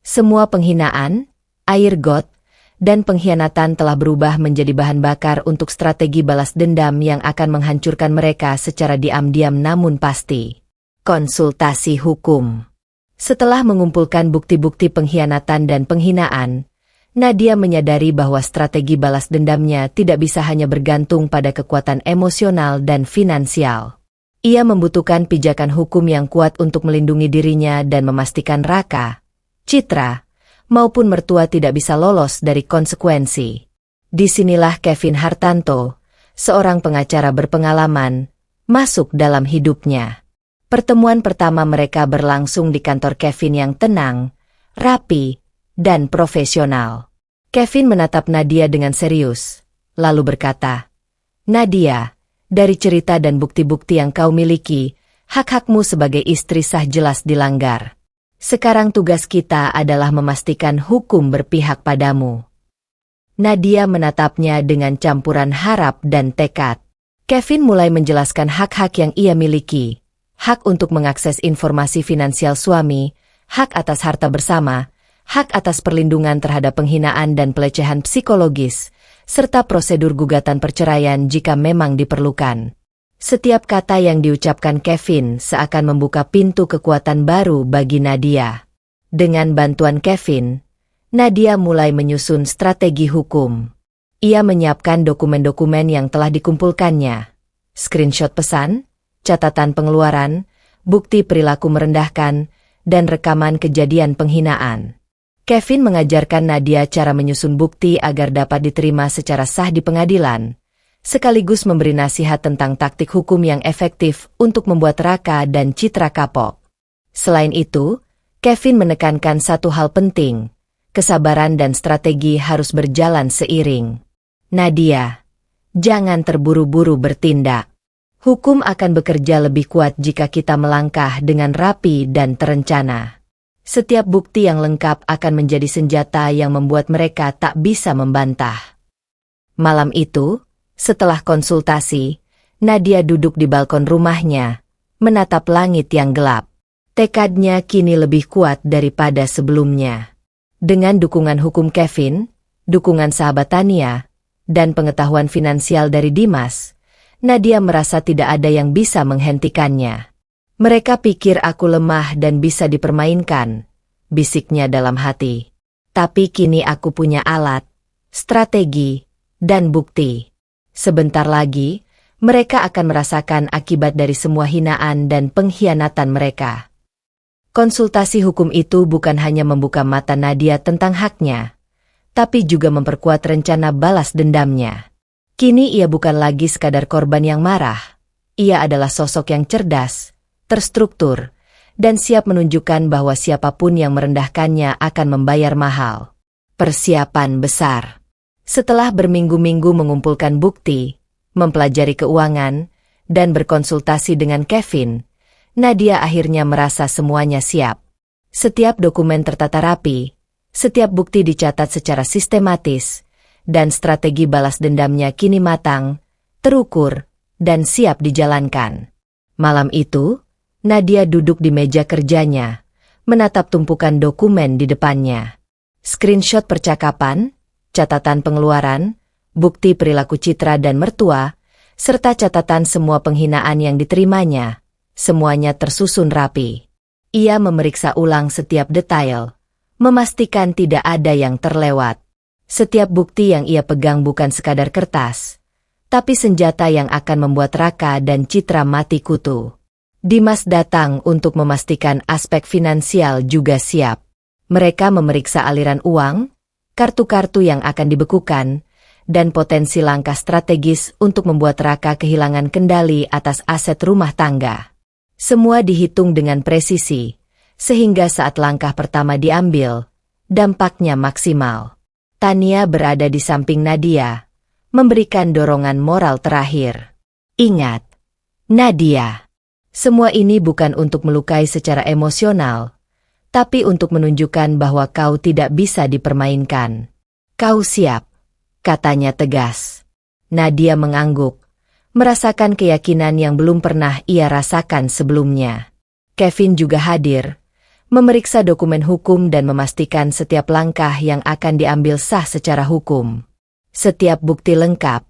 Semua penghinaan, air got, dan pengkhianatan telah berubah menjadi bahan bakar untuk strategi balas dendam yang akan menghancurkan mereka secara diam-diam namun pasti. Konsultasi hukum. Setelah mengumpulkan bukti-bukti pengkhianatan dan penghinaan, Nadia menyadari bahwa strategi balas dendamnya tidak bisa hanya bergantung pada kekuatan emosional dan finansial. Ia membutuhkan pijakan hukum yang kuat untuk melindungi dirinya dan memastikan Raka, Citra, maupun mertua tidak bisa lolos dari konsekuensi. Disinilah Kevin Hartanto, seorang pengacara berpengalaman, masuk dalam hidupnya. Pertemuan pertama mereka berlangsung di kantor Kevin yang tenang, rapi, dan profesional. Kevin menatap Nadia dengan serius, lalu berkata, "Nadia, dari cerita dan bukti-bukti yang kau miliki, hak-hakmu sebagai istri sah jelas dilanggar. Sekarang tugas kita adalah memastikan hukum berpihak padamu." Nadia menatapnya dengan campuran harap dan tekad. Kevin mulai menjelaskan hak-hak yang ia miliki. Hak untuk mengakses informasi finansial suami, hak atas harta bersama, hak atas perlindungan terhadap penghinaan dan pelecehan psikologis, serta prosedur gugatan perceraian jika memang diperlukan. Setiap kata yang diucapkan Kevin seakan membuka pintu kekuatan baru bagi Nadia. Dengan bantuan Kevin, Nadia mulai menyusun strategi hukum. Ia menyiapkan dokumen-dokumen yang telah dikumpulkannya, screenshot pesan, catatan pengeluaran, bukti perilaku merendahkan, dan rekaman kejadian penghinaan. Kevin mengajarkan Nadia cara menyusun bukti agar dapat diterima secara sah di pengadilan, sekaligus memberi nasihat tentang taktik hukum yang efektif untuk membuat Raka dan Citra kapok. Selain itu, Kevin menekankan satu hal penting, kesabaran dan strategi harus berjalan seiring. Nadia, jangan terburu-buru bertindak. Hukum akan bekerja lebih kuat jika kita melangkah dengan rapi dan terencana. Setiap bukti yang lengkap akan menjadi senjata yang membuat mereka tak bisa membantah. Malam itu, setelah konsultasi, Nadia duduk di balkon rumahnya, menatap langit yang gelap. Tekadnya kini lebih kuat daripada sebelumnya. Dengan dukungan hukum Kevin, dukungan sahabat Tania, dan pengetahuan finansial dari Dimas, Nadia merasa tidak ada yang bisa menghentikannya. Mereka pikir aku lemah dan bisa dipermainkan, bisiknya dalam hati. Tapi kini aku punya alat, strategi, dan bukti. Sebentar lagi, mereka akan merasakan akibat dari semua hinaan dan pengkhianatan mereka. Konsultasi hukum itu bukan hanya membuka mata Nadia tentang haknya, tapi juga memperkuat rencana balas dendamnya. Kini ia bukan lagi sekadar korban yang marah. Ia adalah sosok yang cerdas, terstruktur, dan siap menunjukkan bahwa siapapun yang merendahkannya akan membayar mahal. Persiapan besar. Setelah berminggu-minggu mengumpulkan bukti, mempelajari keuangan, dan berkonsultasi dengan Kevin, Nadia akhirnya merasa semuanya siap. Setiap dokumen tertata rapi, setiap bukti dicatat secara sistematis, dan strategi balas dendamnya kini matang, terukur, dan siap dijalankan. Malam itu, Nadia duduk di meja kerjanya, menatap tumpukan dokumen di depannya. Screenshot percakapan, catatan pengeluaran, bukti perilaku Citra dan mertua, serta catatan semua penghinaan yang diterimanya, semuanya tersusun rapi. Ia memeriksa ulang setiap detail, memastikan tidak ada yang terlewat. Setiap bukti yang ia pegang bukan sekadar kertas, tapi senjata yang akan membuat Raka dan Citra mati kutu. Dimas datang untuk memastikan aspek finansial juga siap. Mereka memeriksa aliran uang, kartu-kartu yang akan dibekukan, dan potensi langkah strategis untuk membuat Raka kehilangan kendali atas aset rumah tangga. Semua dihitung dengan presisi, sehingga saat langkah pertama diambil, dampaknya maksimal. Tania berada di samping Nadia, memberikan dorongan moral terakhir. Ingat, Nadia. Semua ini bukan untuk melukai secara emosional, tapi untuk menunjukkan bahwa kau tidak bisa dipermainkan. Kau siap, katanya tegas. Nadia mengangguk, merasakan keyakinan yang belum pernah ia rasakan sebelumnya. Kevin juga hadir, memeriksa dokumen hukum dan memastikan setiap langkah yang akan diambil sah secara hukum. Setiap bukti lengkap,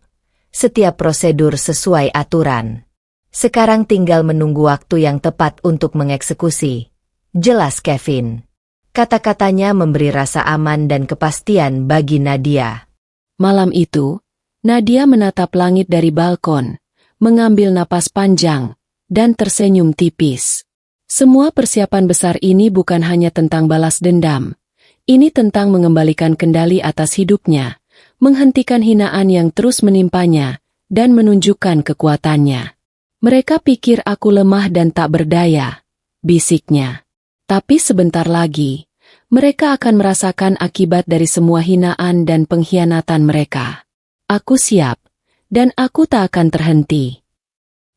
setiap prosedur sesuai aturan. Sekarang tinggal menunggu waktu yang tepat untuk mengeksekusi. Jelas Kevin. Kata-katanya memberi rasa aman dan kepastian bagi Nadia. Malam itu, Nadia menatap langit dari balkon, mengambil napas panjang, dan tersenyum tipis. Semua persiapan besar ini bukan hanya tentang balas dendam. Ini tentang mengembalikan kendali atas hidupnya, menghentikan hinaan yang terus menimpanya, dan menunjukkan kekuatannya. Mereka pikir aku lemah dan tak berdaya, bisiknya. Tapi sebentar lagi, mereka akan merasakan akibat dari semua hinaan dan pengkhianatan mereka. Aku siap, dan aku tak akan terhenti.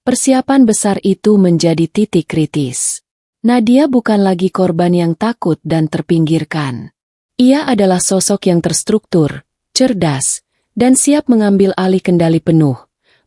Persiapan besar itu menjadi titik kritis. Nadia bukan lagi korban yang takut dan terpinggirkan. Ia adalah sosok yang terstruktur, cerdas, dan siap mengambil alih kendali penuh,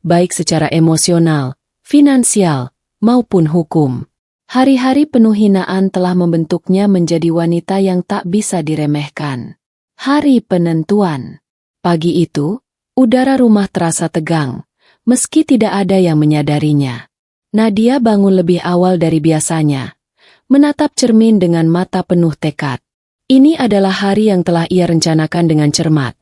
baik secara emosional, finansial, maupun hukum. Hari-hari penuh hinaan telah membentuknya menjadi wanita yang tak bisa diremehkan. Hari penentuan. Pagi itu, udara rumah terasa tegang, meski tidak ada yang menyadarinya. Nadia bangun lebih awal dari biasanya, menatap cermin dengan mata penuh tekad. Ini adalah hari yang telah ia rencanakan dengan cermat.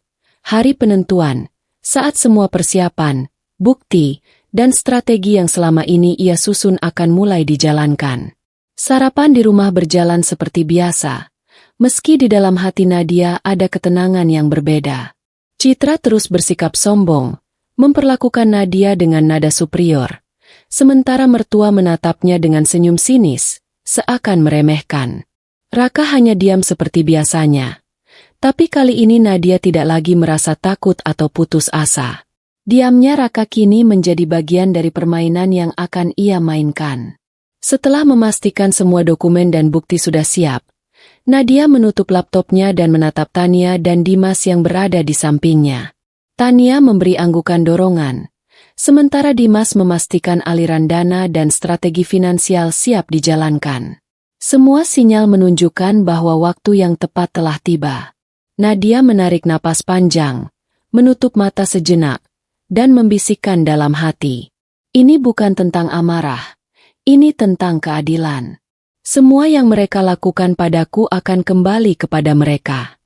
Hari penentuan, saat semua persiapan, bukti, dan strategi yang selama ini ia susun akan mulai dijalankan. Sarapan di rumah berjalan seperti biasa. Meski di dalam hati Nadia ada ketenangan yang berbeda. Citra terus bersikap sombong, memperlakukan Nadia dengan nada superior. Sementara mertua menatapnya dengan senyum sinis, seakan meremehkan. Raka hanya diam seperti biasanya. Tapi kali ini Nadia tidak lagi merasa takut atau putus asa. Diamnya Raka kini menjadi bagian dari permainan yang akan ia mainkan. Setelah memastikan semua dokumen dan bukti sudah siap, Nadia menutup laptopnya dan menatap Tania dan Dimas yang berada di sampingnya. Tania memberi anggukan dorongan, sementara Dimas memastikan aliran dana dan strategi finansial siap dijalankan. Semua sinyal menunjukkan bahwa waktu yang tepat telah tiba. Nadia menarik napas panjang, menutup mata sejenak, dan membisikkan dalam hati. Ini bukan tentang amarah. Ini tentang keadilan. Semua yang mereka lakukan padaku akan kembali kepada mereka.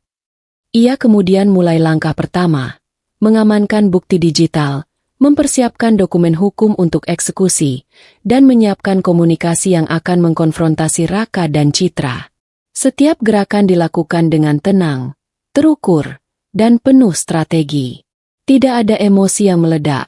Ia kemudian mulai langkah pertama, mengamankan bukti digital, mempersiapkan dokumen hukum untuk eksekusi, dan menyiapkan komunikasi yang akan mengkonfrontasi Raka dan Citra. Setiap gerakan dilakukan dengan tenang, terukur, dan penuh strategi. Tidak ada emosi yang meledak.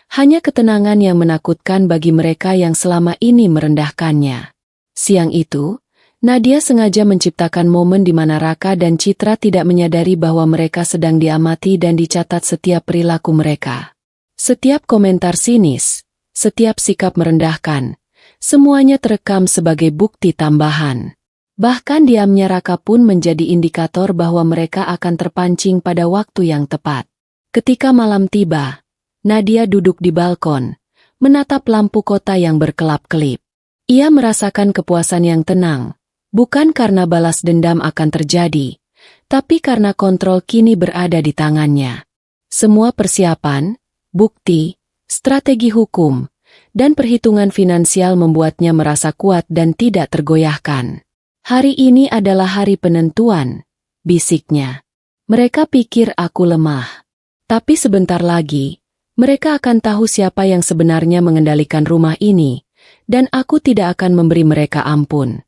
Hanya ketenangan yang menakutkan bagi mereka yang selama ini merendahkannya. Siang itu, Nadia sengaja menciptakan momen di mana Raka dan Citra tidak menyadari bahwa mereka sedang diamati dan dicatat setiap perilaku mereka. Setiap komentar sinis, setiap sikap merendahkan, semuanya terekam sebagai bukti tambahan. Bahkan diamnya Raka pun menjadi indikator bahwa mereka akan terpancing pada waktu yang tepat. Ketika malam tiba, Nadia duduk di balkon, menatap lampu kota yang berkelap-kelip. Ia merasakan kepuasan yang tenang, bukan karena balas dendam akan terjadi, tapi karena kontrol kini berada di tangannya. Semua persiapan, bukti, strategi hukum, dan perhitungan finansial membuatnya merasa kuat dan tidak tergoyahkan. Hari ini adalah hari penentuan, bisiknya. Mereka pikir aku lemah. Tapi sebentar lagi, mereka akan tahu siapa yang sebenarnya mengendalikan rumah ini, dan aku tidak akan memberi mereka ampun.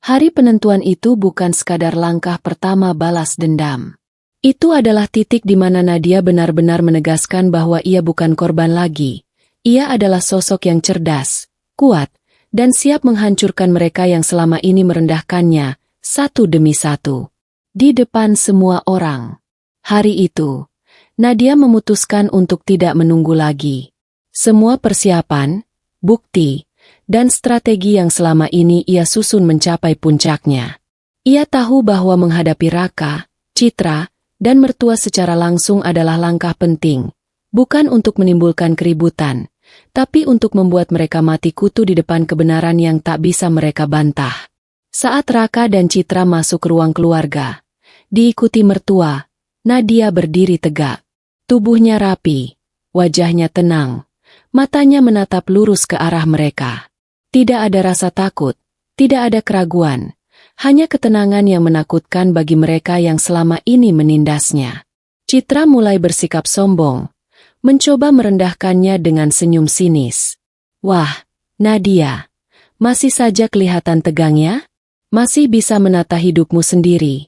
Hari penentuan itu bukan sekadar langkah pertama balas dendam. Itu adalah titik di mana Nadia benar-benar menegaskan bahwa ia bukan korban lagi. Ia adalah sosok yang cerdas, kuat, dan siap menghancurkan mereka yang selama ini merendahkannya, satu demi satu. Di depan semua orang. Hari itu, Nadia memutuskan untuk tidak menunggu lagi. Semua persiapan, bukti, dan strategi yang selama ini ia susun mencapai puncaknya. Ia tahu bahwa menghadapi Raka, Citra, dan mertua secara langsung adalah langkah penting, bukan untuk menimbulkan keributan, tapi untuk membuat mereka mati kutu di depan kebenaran yang tak bisa mereka bantah. Saat Raka dan Citra masuk ke ruang keluarga, diikuti mertua, Nadia berdiri tegak. Tubuhnya rapi, wajahnya tenang, matanya menatap lurus ke arah mereka. Tidak ada rasa takut, tidak ada keraguan, hanya ketenangan yang menakutkan bagi mereka yang selama ini menindasnya. Citra mulai bersikap sombong, mencoba merendahkannya dengan senyum sinis. Wah, Nadia, masih saja kelihatan tegangnya? Masih bisa menata hidupmu sendiri,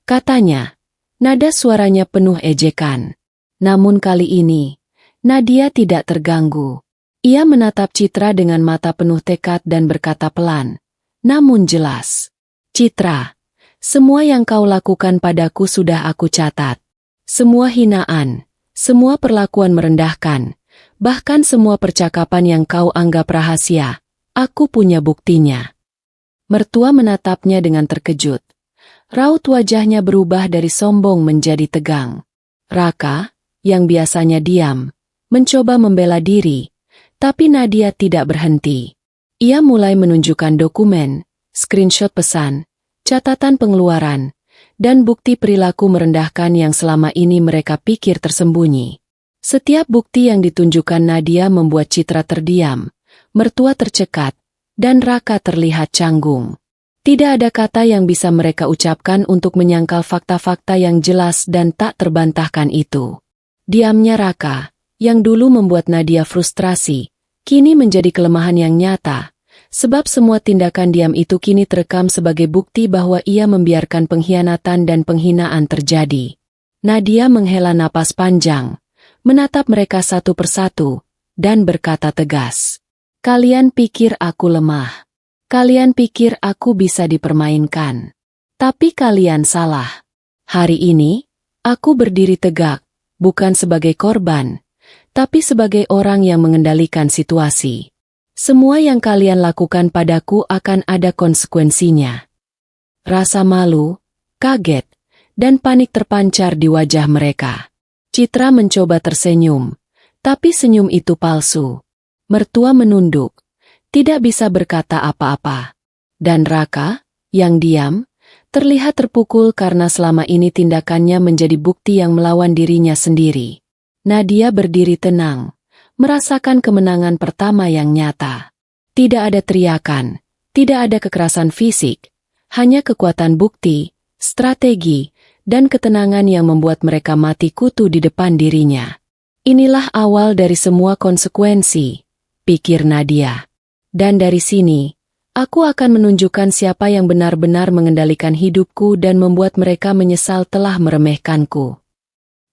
katanya. Nada suaranya penuh ejekan. Namun kali ini, Nadia tidak terganggu. Ia menatap Citra dengan mata penuh tekad dan berkata pelan, namun jelas. Citra, semua yang kau lakukan padaku sudah aku catat. Semua hinaan, semua perlakuan merendahkan, bahkan semua percakapan yang kau anggap rahasia, aku punya buktinya. Mertua menatapnya dengan terkejut. Raut wajahnya berubah dari sombong menjadi tegang. Raka, yang biasanya diam, mencoba membela diri, tapi Nadia tidak berhenti. Ia mulai menunjukkan dokumen, screenshot pesan, catatan pengeluaran, dan bukti perilaku merendahkan yang selama ini mereka pikir tersembunyi. Setiap bukti yang ditunjukkan Nadia membuat Citra terdiam, mertua tercekat, dan Raka terlihat canggung. Tidak ada kata yang bisa mereka ucapkan untuk menyangkal fakta-fakta yang jelas dan tak terbantahkan itu. Diamnya Raka, yang dulu membuat Nadia frustrasi, kini menjadi kelemahan yang nyata, Sebab semua tindakan diam itu kini terekam sebagai bukti bahwa ia membiarkan pengkhianatan dan penghinaan terjadi. Nadia menghela napas panjang, menatap mereka satu persatu, dan berkata tegas, "Kalian pikir aku lemah. Kalian pikir aku bisa dipermainkan. Tapi kalian salah. Hari ini, aku berdiri tegak, bukan sebagai korban, tapi sebagai orang yang mengendalikan situasi. Semua yang kalian lakukan padaku akan ada konsekuensinya." Rasa malu, kaget, dan panik terpancar di wajah mereka. Citra mencoba tersenyum, tapi senyum itu palsu. Mertua menunduk, tidak bisa berkata apa-apa. Dan Raka, yang diam, terlihat terpukul karena selama ini tindakannya menjadi bukti yang melawan dirinya sendiri. Nadia berdiri tenang, merasakan kemenangan pertama yang nyata. Tidak ada teriakan, tidak ada kekerasan fisik, hanya kekuatan bukti, strategi, dan ketenangan yang membuat mereka mati kutu di depan dirinya. Inilah awal dari semua konsekuensi, pikir Nadia. Dan dari sini, aku akan menunjukkan siapa yang benar-benar mengendalikan hidupku dan membuat mereka menyesal telah meremehkanku.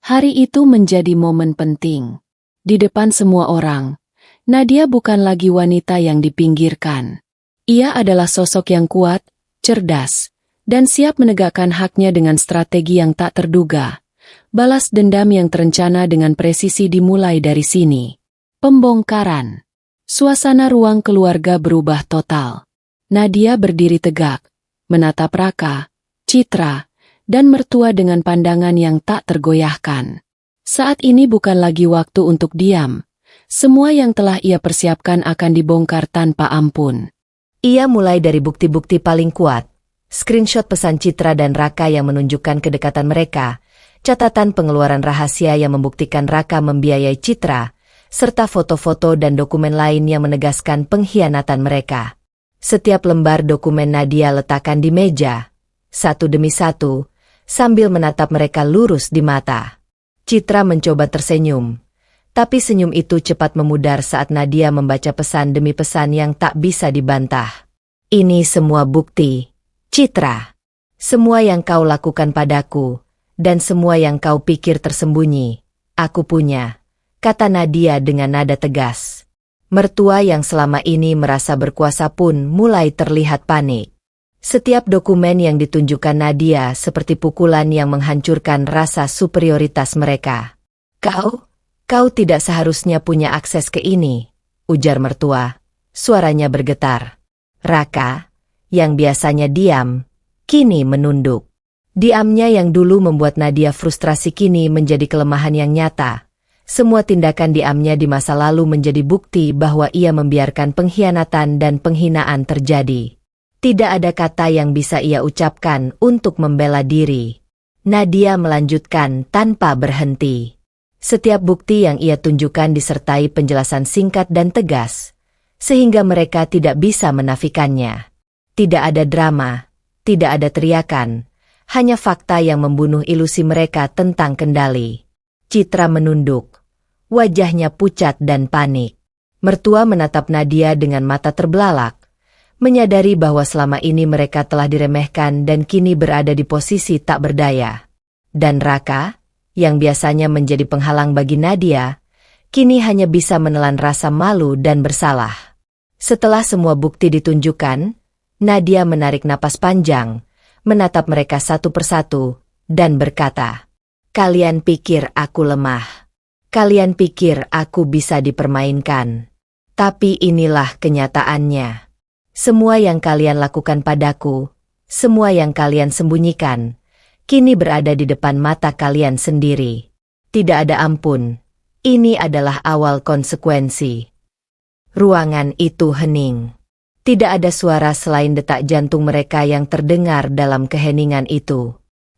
Hari itu menjadi momen penting. Di depan semua orang, Nadia bukan lagi wanita yang dipinggirkan. Ia adalah sosok yang kuat, cerdas, dan siap menegakkan haknya dengan strategi yang tak terduga. Balas dendam yang terencana dengan presisi dimulai dari sini. Pembongkaran. Suasana ruang keluarga berubah total. Nadia berdiri tegak, menatap Raka, Citra, dan mertua dengan pandangan yang tak tergoyahkan. Saat ini bukan lagi waktu untuk diam. Semua yang telah ia persiapkan akan dibongkar tanpa ampun. Ia mulai dari bukti-bukti paling kuat. Screenshot pesan Citra dan Raka yang menunjukkan kedekatan mereka, catatan pengeluaran rahasia yang membuktikan Raka membiayai Citra, serta foto-foto dan dokumen lain yang menegaskan pengkhianatan mereka. Setiap lembar dokumen Nadia letakkan di meja, satu demi satu, sambil menatap mereka lurus di mata. Citra mencoba tersenyum, tapi senyum itu cepat memudar saat Nadia membaca pesan demi pesan yang tak bisa dibantah. "Ini semua bukti, Citra. Semua yang kau lakukan padaku, dan semua yang kau pikir tersembunyi, aku punya," kata Nadia dengan nada tegas. Mertua yang selama ini merasa berkuasa pun mulai terlihat panik. Setiap dokumen yang ditunjukkan Nadia seperti pukulan yang menghancurkan rasa superioritas mereka. Kau tidak seharusnya punya akses ke ini," ujar mertua. Suaranya bergetar. Raka, yang biasanya diam, kini menunduk. Diamnya yang dulu membuat Nadia frustrasi kini menjadi kelemahan yang nyata. Semua tindakan diamnya di masa lalu menjadi bukti bahwa ia membiarkan pengkhianatan dan penghinaan terjadi. Tidak ada kata yang bisa ia ucapkan untuk membela diri. Nadia melanjutkan tanpa berhenti. Setiap bukti yang ia tunjukkan disertai penjelasan singkat dan tegas, sehingga mereka tidak bisa menafikannya. Tidak ada drama, tidak ada teriakan, hanya fakta yang membunuh ilusi mereka tentang kendali. Citra menunduk, wajahnya pucat dan panik. Mertua menatap Nadia dengan mata terbelalak, menyadari bahwa selama ini mereka telah diremehkan dan kini berada di posisi tak berdaya. Dan Raka, yang biasanya menjadi penghalang bagi Nadia, kini hanya bisa menelan rasa malu dan bersalah. Setelah semua bukti ditunjukkan, Nadia menarik napas panjang, menatap mereka satu persatu, dan berkata, "Kalian pikir aku lemah. Kalian pikir aku bisa dipermainkan. Tapi inilah kenyataannya. Semua yang kalian lakukan padaku, semua yang kalian sembunyikan, kini berada di depan mata kalian sendiri. Tidak ada ampun. Ini adalah awal konsekuensi." Ruangan itu hening. Tidak ada suara selain detak jantung mereka yang terdengar dalam keheningan itu.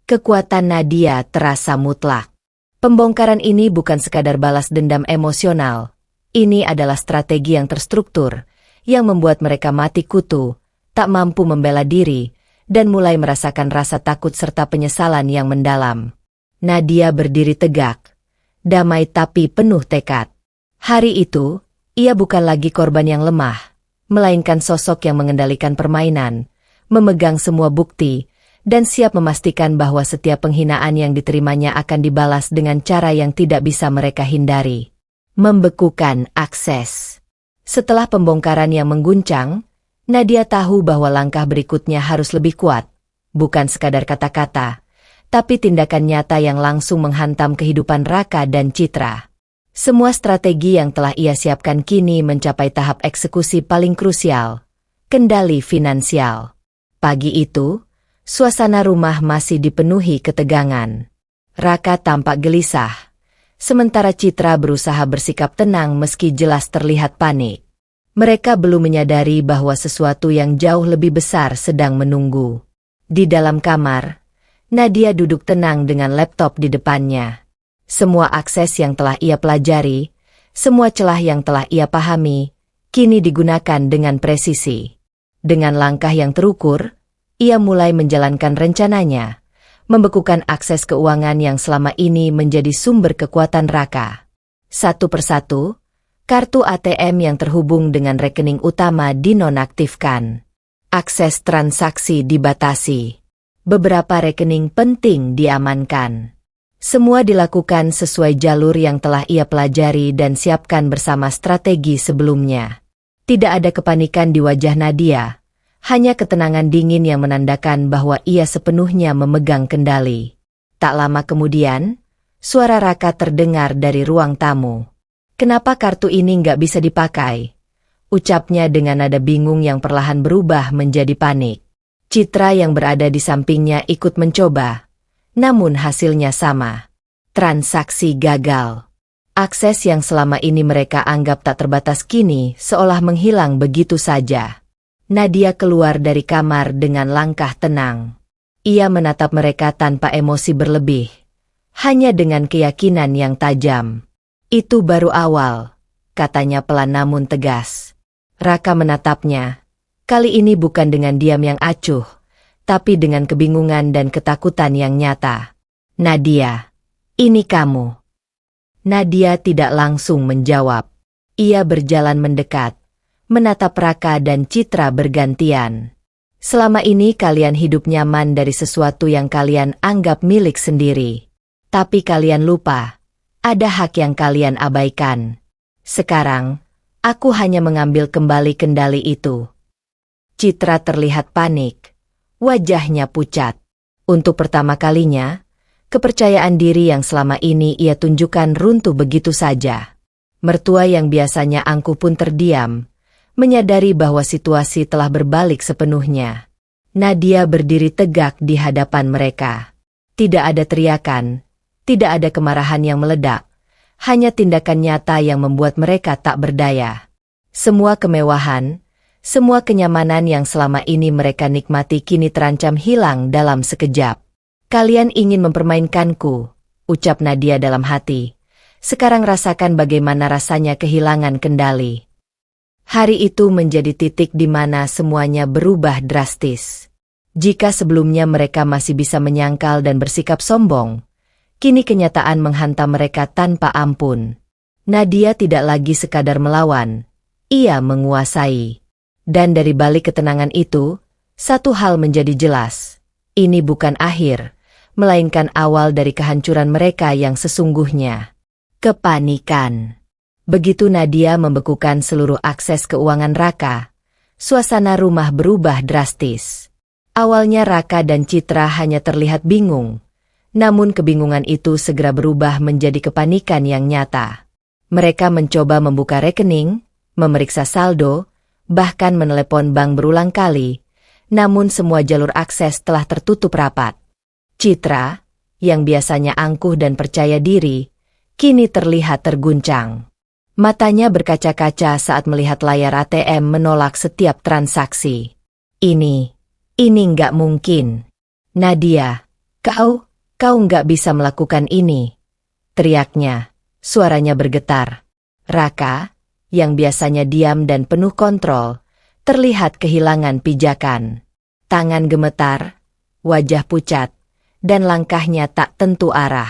Kekuatan Nadia terasa mutlak. Pembongkaran ini bukan sekadar balas dendam emosional. Ini adalah strategi yang terstruktur, yang membuat mereka mati kutu, tak mampu membela diri, dan mulai merasakan rasa takut serta penyesalan yang mendalam. Nadia berdiri tegak, damai tapi penuh tekad. Hari itu, ia bukan lagi korban yang lemah. melainkan sosok yang mengendalikan permainan, memegang semua bukti, dan siap memastikan bahwa setiap penghinaan yang diterimanya akan dibalas dengan cara yang tidak bisa mereka hindari. Membekukan akses. Setelah pembongkaran yang mengguncang, Nadia tahu bahwa langkah berikutnya harus lebih kuat, bukan sekadar kata-kata, tapi tindakan nyata yang langsung menghantam kehidupan Raka dan Citra. Semua strategi yang telah ia siapkan kini mencapai tahap eksekusi paling krusial, kendali finansial. Pagi itu, suasana rumah masih dipenuhi ketegangan. Raka tampak gelisah, sementara Citra berusaha bersikap tenang meski jelas terlihat panik. Mereka belum menyadari bahwa sesuatu yang jauh lebih besar sedang menunggu. Di dalam kamar, Nadia duduk tenang dengan laptop di depannya. Semua akses yang telah ia pelajari, semua celah yang telah ia pahami, kini digunakan dengan presisi. Dengan langkah yang terukur, ia mulai menjalankan rencananya, membekukan akses keuangan yang selama ini menjadi sumber kekuatan Raka. Satu persatu, kartu ATM yang terhubung dengan rekening utama dinonaktifkan. Akses transaksi dibatasi. Beberapa rekening penting diamankan. Semua dilakukan sesuai jalur yang telah ia pelajari dan siapkan bersama strategi sebelumnya. Tidak ada kepanikan di wajah Nadia, hanya ketenangan dingin yang menandakan bahwa ia sepenuhnya memegang kendali. Tak lama kemudian, suara Raka terdengar dari ruang tamu. "Kenapa kartu ini nggak bisa dipakai?" ucapnya dengan nada bingung yang perlahan berubah menjadi panik. Citra yang berada di sampingnya ikut mencoba, namun hasilnya sama. Transaksi gagal. Akses yang selama ini mereka anggap tak terbatas kini seolah menghilang begitu saja. Nadia keluar dari kamar dengan langkah tenang. Ia menatap mereka tanpa emosi berlebih, hanya dengan keyakinan yang tajam. "Itu baru awal," katanya pelan namun tegas. Raka menatapnya. Kali ini bukan dengan diam yang acuh, tapi dengan kebingungan dan ketakutan yang nyata. "Nadia, ini kamu." Nadia tidak langsung menjawab. Ia berjalan mendekat, menatap Raka dan Citra bergantian. "Selama ini kalian hidup nyaman dari sesuatu yang kalian anggap milik sendiri. Tapi kalian lupa, ada hak yang kalian abaikan. Sekarang, aku hanya mengambil kembali kendali itu." Citra terlihat panik. Wajahnya pucat. Untuk pertama kalinya, kepercayaan diri yang selama ini ia tunjukkan runtuh begitu saja. Mertua yang biasanya angkuh pun terdiam, menyadari bahwa situasi telah berbalik sepenuhnya. Nadia berdiri tegak di hadapan mereka. Tidak ada teriakan, tidak ada kemarahan yang meledak, hanya tindakan nyata yang membuat mereka tak berdaya. Semua kemewahan, semua kenyamanan yang selama ini mereka nikmati kini terancam hilang dalam sekejap. "Kalian ingin mempermainkanku," ucap Nadia dalam hati. "Sekarang rasakan bagaimana rasanya kehilangan kendali." Hari itu menjadi titik di mana semuanya berubah drastis. Jika sebelumnya mereka masih bisa menyangkal dan bersikap sombong, kini kenyataan menghantam mereka tanpa ampun. Nadia tidak lagi sekadar melawan, ia menguasai. Dan dari balik ketenangan itu, satu hal menjadi jelas. Ini bukan akhir, melainkan awal dari kehancuran mereka yang sesungguhnya. Kepanikan. Begitu Nadia membekukan seluruh akses keuangan Raka, suasana rumah berubah drastis. Awalnya Raka dan Citra hanya terlihat bingung, namun kebingungan itu segera berubah menjadi kepanikan yang nyata. Mereka mencoba membuka rekening, memeriksa saldo, bahkan menelepon bank berulang kali, namun semua jalur akses telah tertutup rapat. Citra, yang biasanya angkuh dan percaya diri, kini terlihat terguncang. Matanya berkaca-kaca saat melihat layar ATM menolak setiap transaksi. Ini nggak mungkin. "Nadia, kau nggak bisa melakukan ini," teriaknya, suaranya bergetar. Raka, yang biasanya diam dan penuh kontrol, terlihat kehilangan pijakan. Tangan gemetar, wajah pucat, dan langkahnya tak tentu arah.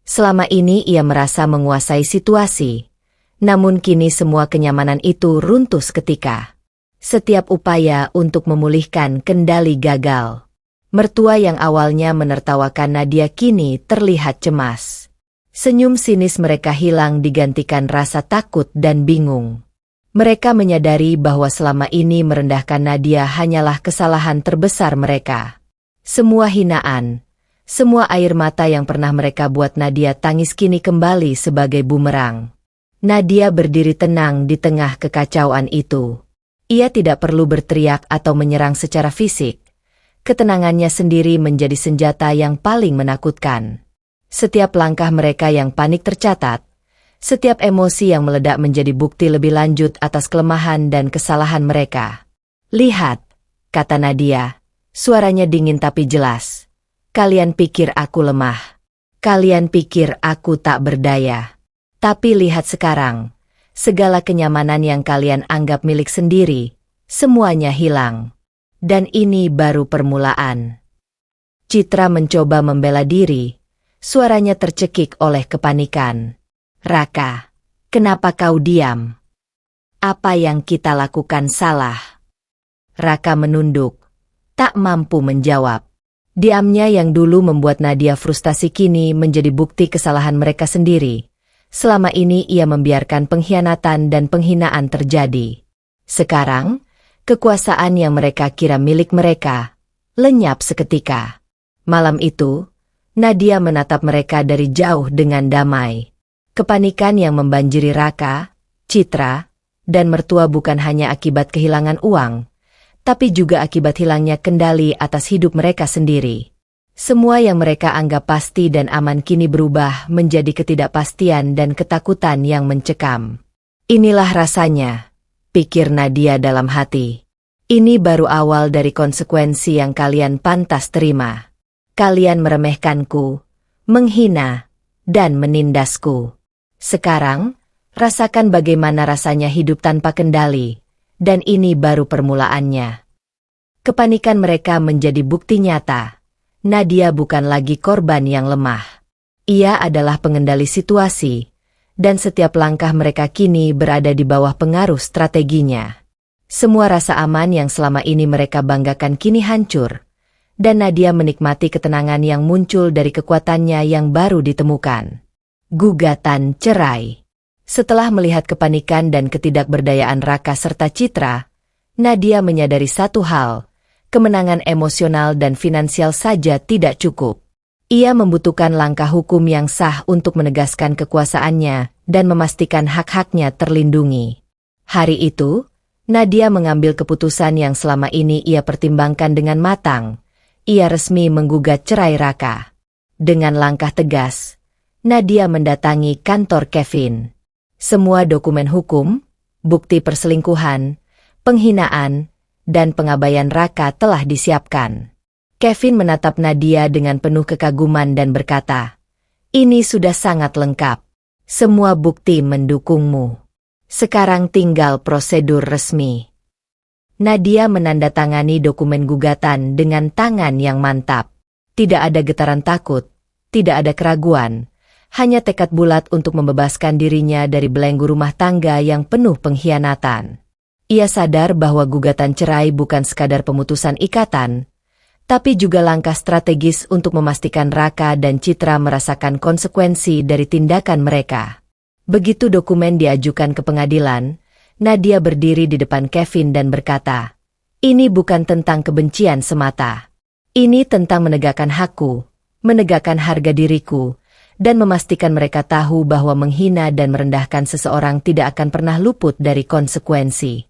Selama ini ia merasa menguasai situasi, namun kini semua kenyamanan itu runtuh seketika. Setiap upaya untuk memulihkan kendali gagal. Mertua yang awalnya menertawakan Nadia kini terlihat cemas. Senyum sinis mereka hilang digantikan rasa takut dan bingung. Mereka menyadari bahwa selama ini merendahkan Nadia hanyalah kesalahan terbesar mereka. Semua hinaan, semua air mata yang pernah mereka buat Nadia tangis kini kembali sebagai bumerang. Nadia berdiri tenang di tengah kekacauan itu. Ia tidak perlu berteriak atau menyerang secara fisik. Ketenangannya sendiri menjadi senjata yang paling menakutkan. Setiap langkah mereka yang panik tercatat. Setiap emosi yang meledak menjadi bukti lebih lanjut atas kelemahan dan kesalahan mereka. "Lihat," kata Nadia. Suaranya dingin tapi jelas. "Kalian pikir aku lemah. Kalian pikir aku tak berdaya. Tapi lihat sekarang, segala kenyamanan yang kalian anggap milik sendiri, semuanya hilang. Dan ini baru permulaan." Citra mencoba membela diri, suaranya tercekik oleh kepanikan. "Raka, kenapa kau diam? Apa yang kita lakukan salah?" Raka menunduk, tak mampu menjawab. Diamnya yang dulu membuat Nadia frustasi kini menjadi bukti kesalahan mereka sendiri. Selama ini ia membiarkan pengkhianatan dan penghinaan terjadi. Sekarang, kekuasaan yang mereka kira milik mereka, lenyap seketika. Malam itu, Nadia menatap mereka dari jauh dengan damai. Kepanikan yang membanjiri Raka, Citra, dan mertua bukan hanya akibat kehilangan uang, tapi juga akibat hilangnya kendali atas hidup mereka sendiri. Semua yang mereka anggap pasti dan aman kini berubah menjadi ketidakpastian dan ketakutan yang mencekam. "Inilah rasanya," pikir Nadia dalam hati. "Ini baru awal dari konsekuensi yang kalian pantas terima. Kalian meremehkanku, menghina, dan menindasku. Sekarang, rasakan bagaimana rasanya hidup tanpa kendali, dan ini baru permulaannya." Kepanikan mereka menjadi bukti nyata. Nadia bukan lagi korban yang lemah. Ia adalah pengendali situasi, dan setiap langkah mereka kini berada di bawah pengaruh strateginya. Semua rasa aman yang selama ini mereka banggakan kini hancur, dan Nadia menikmati ketenangan yang muncul dari kekuatannya yang baru ditemukan. Gugatan cerai. Setelah melihat kepanikan dan ketidakberdayaan Raka serta Citra, Nadia menyadari satu hal. Kemenangan emosional dan finansial saja tidak cukup. Ia membutuhkan langkah hukum yang sah untuk menegaskan kekuasaannya dan memastikan hak-haknya terlindungi. Hari itu, Nadia mengambil keputusan yang selama ini ia pertimbangkan dengan matang. Ia resmi menggugat cerai Raka. Dengan langkah tegas, Nadia mendatangi kantor Kevin. Semua dokumen hukum, bukti perselingkuhan, penghinaan, dan pengabaian Raka telah disiapkan. Kevin menatap Nadia dengan penuh kekaguman dan berkata, "Ini sudah sangat lengkap. Semua bukti mendukungmu. Sekarang tinggal prosedur resmi." Nadia menandatangani dokumen gugatan dengan tangan yang mantap. Tidak ada getaran takut, tidak ada keraguan, hanya tekad bulat untuk membebaskan dirinya dari belenggu rumah tangga yang penuh pengkhianatan. Ia sadar bahwa gugatan cerai bukan sekadar pemutusan ikatan, tapi juga langkah strategis untuk memastikan Raka dan Citra merasakan konsekuensi dari tindakan mereka. Begitu dokumen diajukan ke pengadilan, Nadia berdiri di depan Kevin dan berkata, "Ini bukan tentang kebencian semata. Ini tentang menegakkan hakku, menegakkan harga diriku, dan memastikan mereka tahu bahwa menghina dan merendahkan seseorang tidak akan pernah luput dari konsekuensi."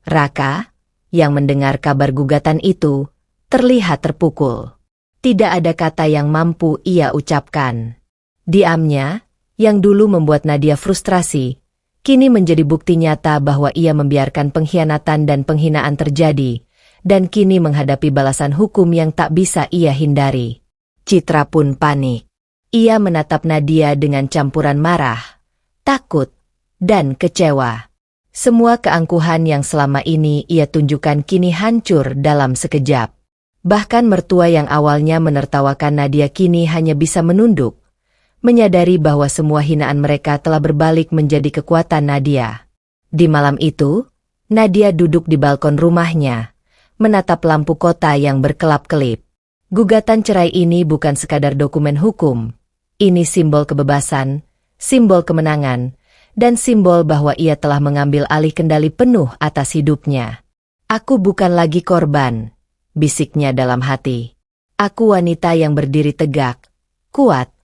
Raka, yang mendengar kabar gugatan itu, terlihat terpukul. Tidak ada kata yang mampu ia ucapkan. Diamnya, yang dulu membuat Nadia frustrasi, kini menjadi bukti nyata bahwa ia membiarkan pengkhianatan dan penghinaan terjadi, dan kini menghadapi balasan hukum yang tak bisa ia hindari. Citra pun panik. Ia menatap Nadia dengan campuran marah, takut, dan kecewa. Semua keangkuhan yang selama ini ia tunjukkan kini hancur dalam sekejap. Bahkan mertua yang awalnya menertawakan Nadia kini hanya bisa menunduk, menyadari bahwa semua hinaan mereka telah berbalik menjadi kekuatan Nadia. Di malam itu, Nadia duduk di balkon rumahnya, menatap lampu kota yang berkelap-kelip. Gugatan cerai ini bukan sekadar dokumen hukum. Ini simbol kebebasan, simbol kemenangan, dan simbol bahwa ia telah mengambil alih kendali penuh atas hidupnya. Aku bukan lagi korban, bisiknya dalam hati. Aku wanita yang berdiri tegak, kuat,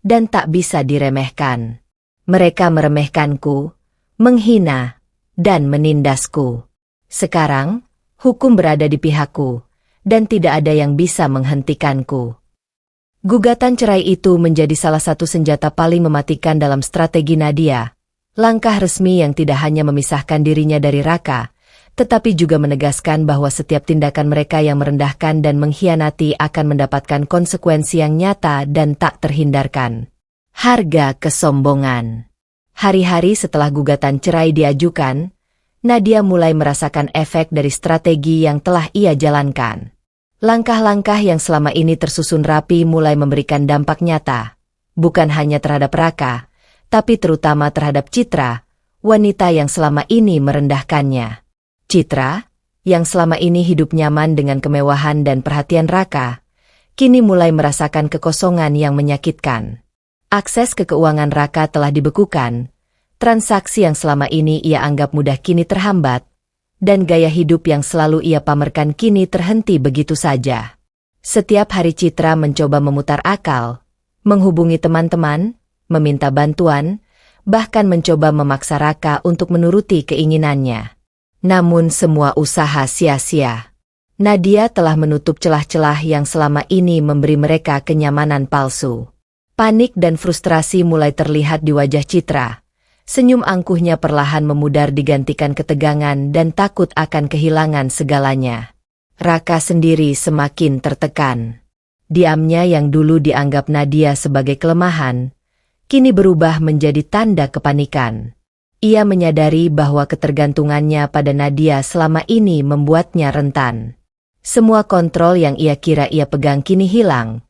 dan tak bisa diremehkan. Mereka meremehkanku, menghina, dan menindasku. Sekarang, hukum berada di pihakku, dan tidak ada yang bisa menghentikanku. Gugatan cerai itu menjadi salah satu senjata paling mematikan dalam strategi Nadia. Langkah resmi yang tidak hanya memisahkan dirinya dari Raka, tetapi juga menegaskan bahwa setiap tindakan mereka yang merendahkan dan mengkhianati akan mendapatkan konsekuensi yang nyata dan tak terhindarkan. Harga kesombongan. Hari-hari setelah gugatan cerai diajukan, Nadia mulai merasakan efek dari strategi yang telah ia jalankan. Langkah-langkah yang selama ini tersusun rapi mulai memberikan dampak nyata, bukan hanya terhadap Raka, tapi terutama terhadap Citra, wanita yang selama ini merendahkannya. Citra, yang selama ini hidup nyaman dengan kemewahan dan perhatian Raka, kini mulai merasakan kekosongan yang menyakitkan. Akses ke keuangan Raka telah dibekukan, transaksi yang selama ini ia anggap mudah kini terhambat, dan gaya hidup yang selalu ia pamerkan kini terhenti begitu saja. Setiap hari Citra mencoba memutar akal, menghubungi teman-teman, meminta bantuan, bahkan mencoba memaksa Raka untuk menuruti keinginannya. Namun semua usaha sia-sia. Nadia telah menutup celah-celah yang selama ini memberi mereka kenyamanan palsu. Panik dan frustrasi mulai terlihat di wajah Citra. Senyum angkuhnya perlahan memudar digantikan ketegangan dan takut akan kehilangan segalanya. Raka sendiri semakin tertekan. Diamnya yang dulu dianggap Nadia sebagai kelemahan, kini berubah menjadi tanda kepanikan. Ia menyadari bahwa ketergantungannya pada Nadia selama ini membuatnya rentan. Semua kontrol yang ia kira ia pegang kini hilang,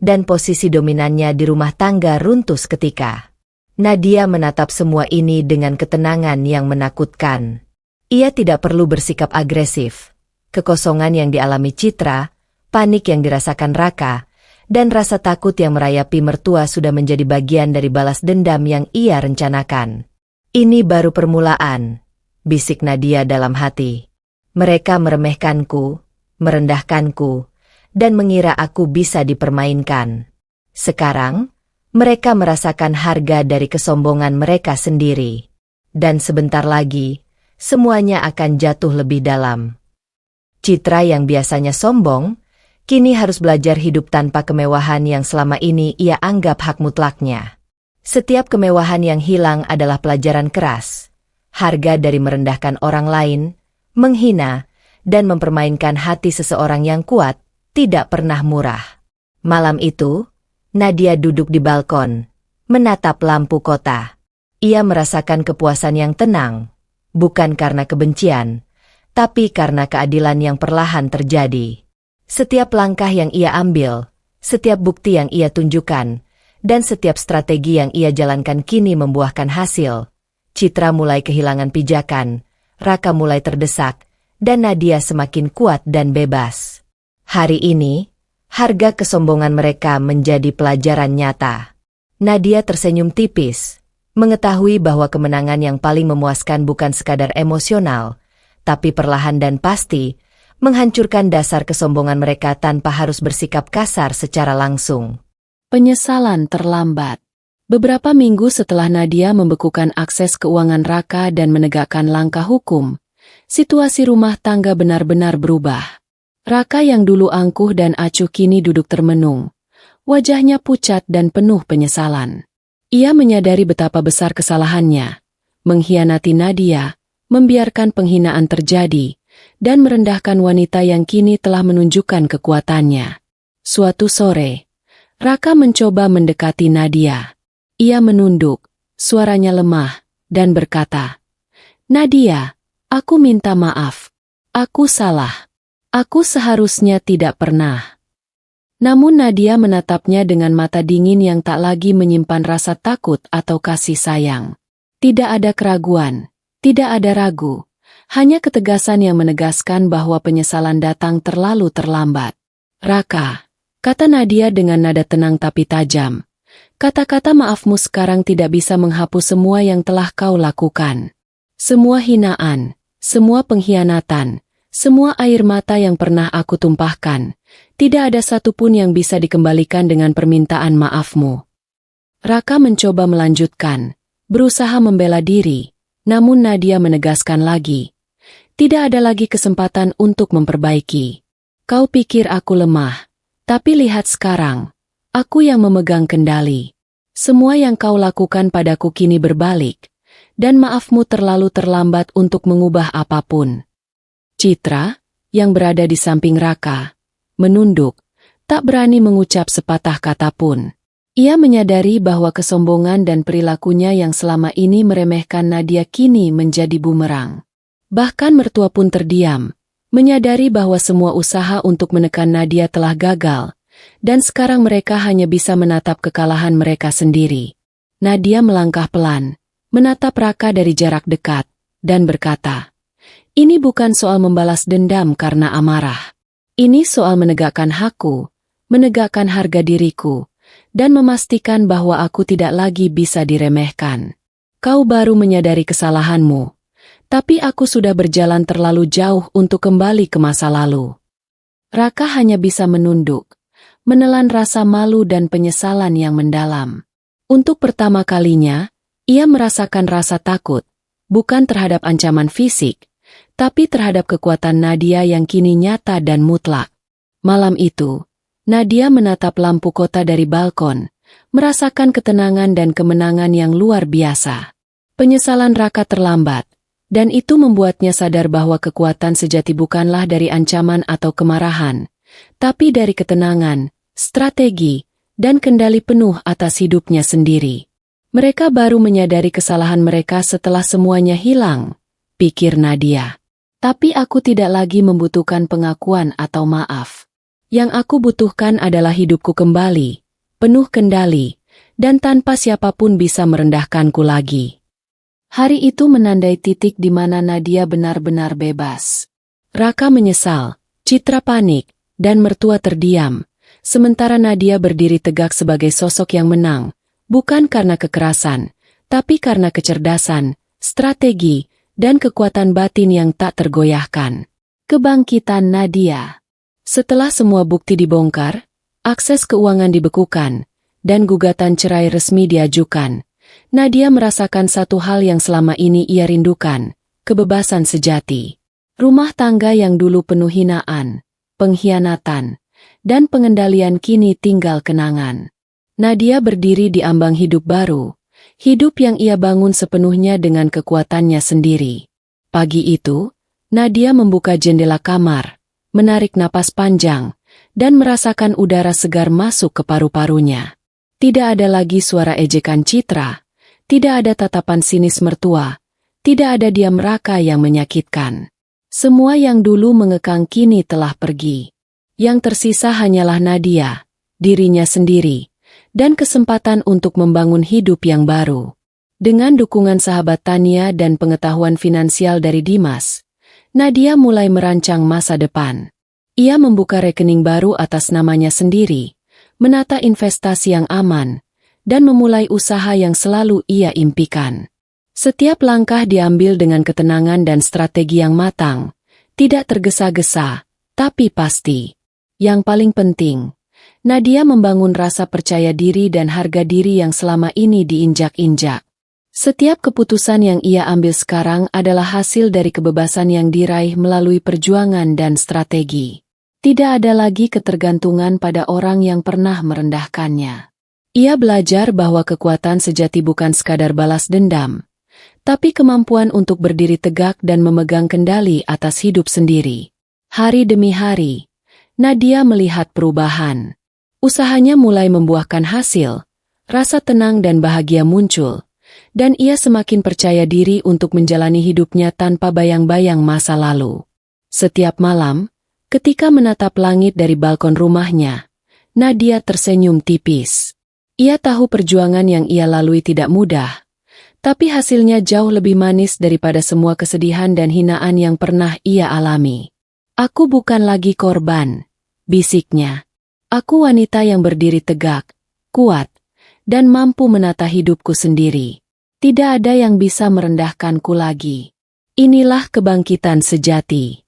dan posisi dominannya di rumah tangga runtuh seketika. Nadia menatap semua ini dengan ketenangan yang menakutkan. Ia tidak perlu bersikap agresif. Kekosongan yang dialami Citra, panik yang dirasakan Raka, dan rasa takut yang merayapi mertua sudah menjadi bagian dari balas dendam yang ia rencanakan. Ini baru permulaan, bisik Nadia dalam hati. Mereka meremehkanku, merendahkanku, dan mengira aku bisa dipermainkan. Sekarang, mereka merasakan harga dari kesombongan mereka sendiri. Dan sebentar lagi, semuanya akan jatuh lebih dalam. Citra yang biasanya sombong, kini harus belajar hidup tanpa kemewahan yang selama ini ia anggap hak mutlaknya. Setiap kemewahan yang hilang adalah pelajaran keras. Harga dari merendahkan orang lain, menghina, dan mempermainkan hati seseorang yang kuat, tidak pernah murah. Malam itu, Nadia duduk di balkon, menatap lampu kota. Ia merasakan kepuasan yang tenang, bukan karena kebencian, tapi karena keadilan yang perlahan terjadi. Setiap langkah yang ia ambil, setiap bukti yang ia tunjukkan, dan setiap strategi yang ia jalankan kini membuahkan hasil. Citra mulai kehilangan pijakan, Raka mulai terdesak, dan Nadia semakin kuat dan bebas. Hari ini, harga kesombongan mereka menjadi pelajaran nyata. Nadia tersenyum tipis, mengetahui bahwa kemenangan yang paling memuaskan bukan sekadar emosional, tapi perlahan dan pasti, menghancurkan dasar kesombongan mereka tanpa harus bersikap kasar secara langsung. Penyesalan terlambat. Beberapa minggu setelah Nadia membekukan akses keuangan Raka dan menegakkan langkah hukum, situasi rumah tangga benar-benar berubah. Raka yang dulu angkuh dan acuh kini duduk termenung. Wajahnya pucat dan penuh penyesalan. Ia menyadari betapa besar kesalahannya. Mengkhianati Nadia, membiarkan penghinaan terjadi, dan merendahkan wanita yang kini telah menunjukkan kekuatannya. Suatu sore, Raka mencoba mendekati Nadia. Ia menunduk, suaranya lemah, dan berkata, "Nadia, aku minta maaf. Aku salah. Aku seharusnya tidak pernah." Namun Nadia menatapnya dengan mata dingin yang tak lagi menyimpan rasa takut atau kasih sayang. Tidak ada keraguan, tidak ada ragu, Hanya ketegasan yang menegaskan bahwa penyesalan datang terlalu terlambat. "Raka," kata Nadia dengan nada tenang tapi tajam. "Kata-kata maafmu sekarang tidak bisa menghapus semua yang telah kau lakukan. Semua hinaan, semua pengkhianatan, semua air mata yang pernah aku tumpahkan. Tidak ada satupun yang bisa dikembalikan dengan permintaan maafmu." Raka mencoba melanjutkan, berusaha membela diri, namun Nadia menegaskan lagi. "Tidak ada lagi kesempatan untuk memperbaiki. Kau pikir aku lemah, tapi lihat sekarang, aku yang memegang kendali. Semua yang kau lakukan padaku kini berbalik, dan maafmu terlalu terlambat untuk mengubah apapun." Citra, yang berada di samping Raka, menunduk, tak berani mengucap sepatah kata pun. Ia menyadari bahwa kesombongan dan perilakunya yang selama ini meremehkan Nadia kini menjadi bumerang. Bahkan mertua pun terdiam, menyadari bahwa semua usaha untuk menekan Nadia telah gagal, dan sekarang mereka hanya bisa menatap kekalahan mereka sendiri. Nadia melangkah pelan, menatap Raka dari jarak dekat, dan berkata, "Ini bukan soal membalas dendam karena amarah. Ini soal menegakkan hakku, menegakkan harga diriku, dan memastikan bahwa aku tidak lagi bisa diremehkan. Kau baru menyadari kesalahanmu, tapi aku sudah berjalan terlalu jauh untuk kembali ke masa lalu." Raka hanya bisa menunduk, menelan rasa malu dan penyesalan yang mendalam. Untuk pertama kalinya, ia merasakan rasa takut, bukan terhadap ancaman fisik, tapi terhadap kekuatan Nadia yang kini nyata dan mutlak. Malam itu, Nadia menatap lampu kota dari balkon, merasakan ketenangan dan kemenangan yang luar biasa. Penyesalan Raka terlambat, dan itu membuatnya sadar bahwa kekuatan sejati bukanlah dari ancaman atau kemarahan, tapi dari ketenangan, strategi, dan kendali penuh atas hidupnya sendiri. Mereka baru menyadari kesalahan mereka setelah semuanya hilang, pikir Nadia. Tapi aku tidak lagi membutuhkan pengakuan atau maaf. Yang aku butuhkan adalah hidupku kembali, penuh kendali, dan tanpa siapapun bisa merendahkanku lagi. Hari itu menandai titik di mana Nadia benar-benar bebas. Raka menyesal, Citra panik, dan mertua terdiam, sementara Nadia berdiri tegak sebagai sosok yang menang, bukan karena kekerasan, tapi karena kecerdasan, strategi, dan kekuatan batin yang tak tergoyahkan. Kebangkitan Nadia. Setelah semua bukti dibongkar, akses keuangan dibekukan, dan gugatan cerai resmi diajukan, Nadia merasakan satu hal yang selama ini ia rindukan, kebebasan sejati. Rumah tangga yang dulu penuh hinaan, pengkhianatan, dan pengendalian kini tinggal kenangan. Nadia berdiri di ambang hidup baru, hidup yang ia bangun sepenuhnya dengan kekuatannya sendiri. Pagi itu, Nadia membuka jendela kamar, menarik napas panjang, dan merasakan udara segar masuk ke paru-parunya. Tidak ada lagi suara ejekan Citra, tidak ada tatapan sinis mertua, tidak ada diam Raka yang menyakitkan. Semua yang dulu mengekang kini telah pergi. Yang tersisa hanyalah Nadia, dirinya sendiri, dan kesempatan untuk membangun hidup yang baru. Dengan dukungan sahabat Tania dan pengetahuan finansial dari Dimas, Nadia mulai merancang masa depan. Ia membuka rekening baru atas namanya sendiri, menata investasi yang aman, dan memulai usaha yang selalu ia impikan. Setiap langkah diambil dengan ketenangan dan strategi yang matang, tidak tergesa-gesa, tapi pasti. Yang paling penting, Nadia membangun rasa percaya diri dan harga diri yang selama ini diinjak-injak. Setiap keputusan yang ia ambil sekarang adalah hasil dari kebebasan yang diraih melalui perjuangan dan strategi. Tidak ada lagi ketergantungan pada orang yang pernah merendahkannya. Ia belajar bahwa kekuatan sejati bukan sekadar balas dendam, tapi kemampuan untuk berdiri tegak dan memegang kendali atas hidup sendiri. Hari demi hari, Nadia melihat perubahan. Usahanya mulai membuahkan hasil, rasa tenang dan bahagia muncul, dan ia semakin percaya diri untuk menjalani hidupnya tanpa bayang-bayang masa lalu. Setiap malam, ketika menatap langit dari balkon rumahnya, Nadia tersenyum tipis. Ia tahu perjuangan yang ia lalui tidak mudah, Tapi hasilnya jauh lebih manis daripada semua kesedihan dan hinaan yang pernah ia alami. Aku bukan lagi korban, bisiknya. Aku wanita yang berdiri tegak, kuat, dan mampu menata hidupku sendiri. Tidak ada yang bisa merendahkanku lagi. Inilah kebangkitan sejati.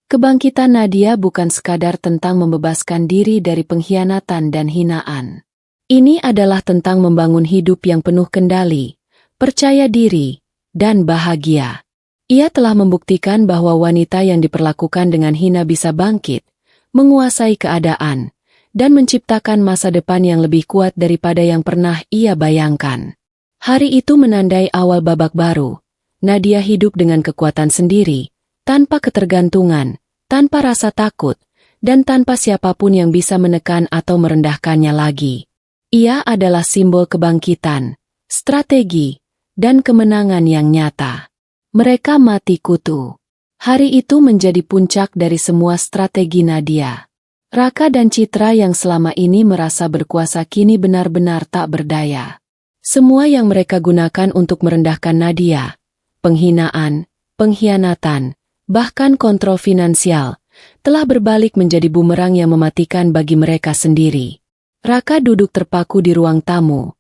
Kebangkitan Nadia bukan sekadar tentang membebaskan diri dari pengkhianatan dan hinaan. Ini adalah tentang membangun hidup yang penuh kendali, percaya diri, dan bahagia. Ia telah membuktikan bahwa wanita yang diperlakukan dengan hina bisa bangkit, menguasai keadaan, dan menciptakan masa depan yang lebih kuat daripada yang pernah ia bayangkan. Hari itu menandai awal babak baru. Nadia hidup dengan kekuatan sendiri, tanpa ketergantungan, tanpa rasa takut, dan tanpa siapapun yang bisa menekan atau merendahkannya lagi. Ia adalah simbol kebangkitan, strategi, dan kemenangan yang nyata. Mereka mati kutu. Hari itu menjadi puncak dari semua strategi Nadia. Raka dan Citra yang selama ini merasa berkuasa kini benar-benar tak berdaya. Semua yang mereka gunakan untuk merendahkan Nadia, penghinaan, pengkhianatan, bahkan kontrol finansial, telah berbalik menjadi bumerang yang mematikan bagi mereka sendiri. Raka duduk terpaku di ruang tamu,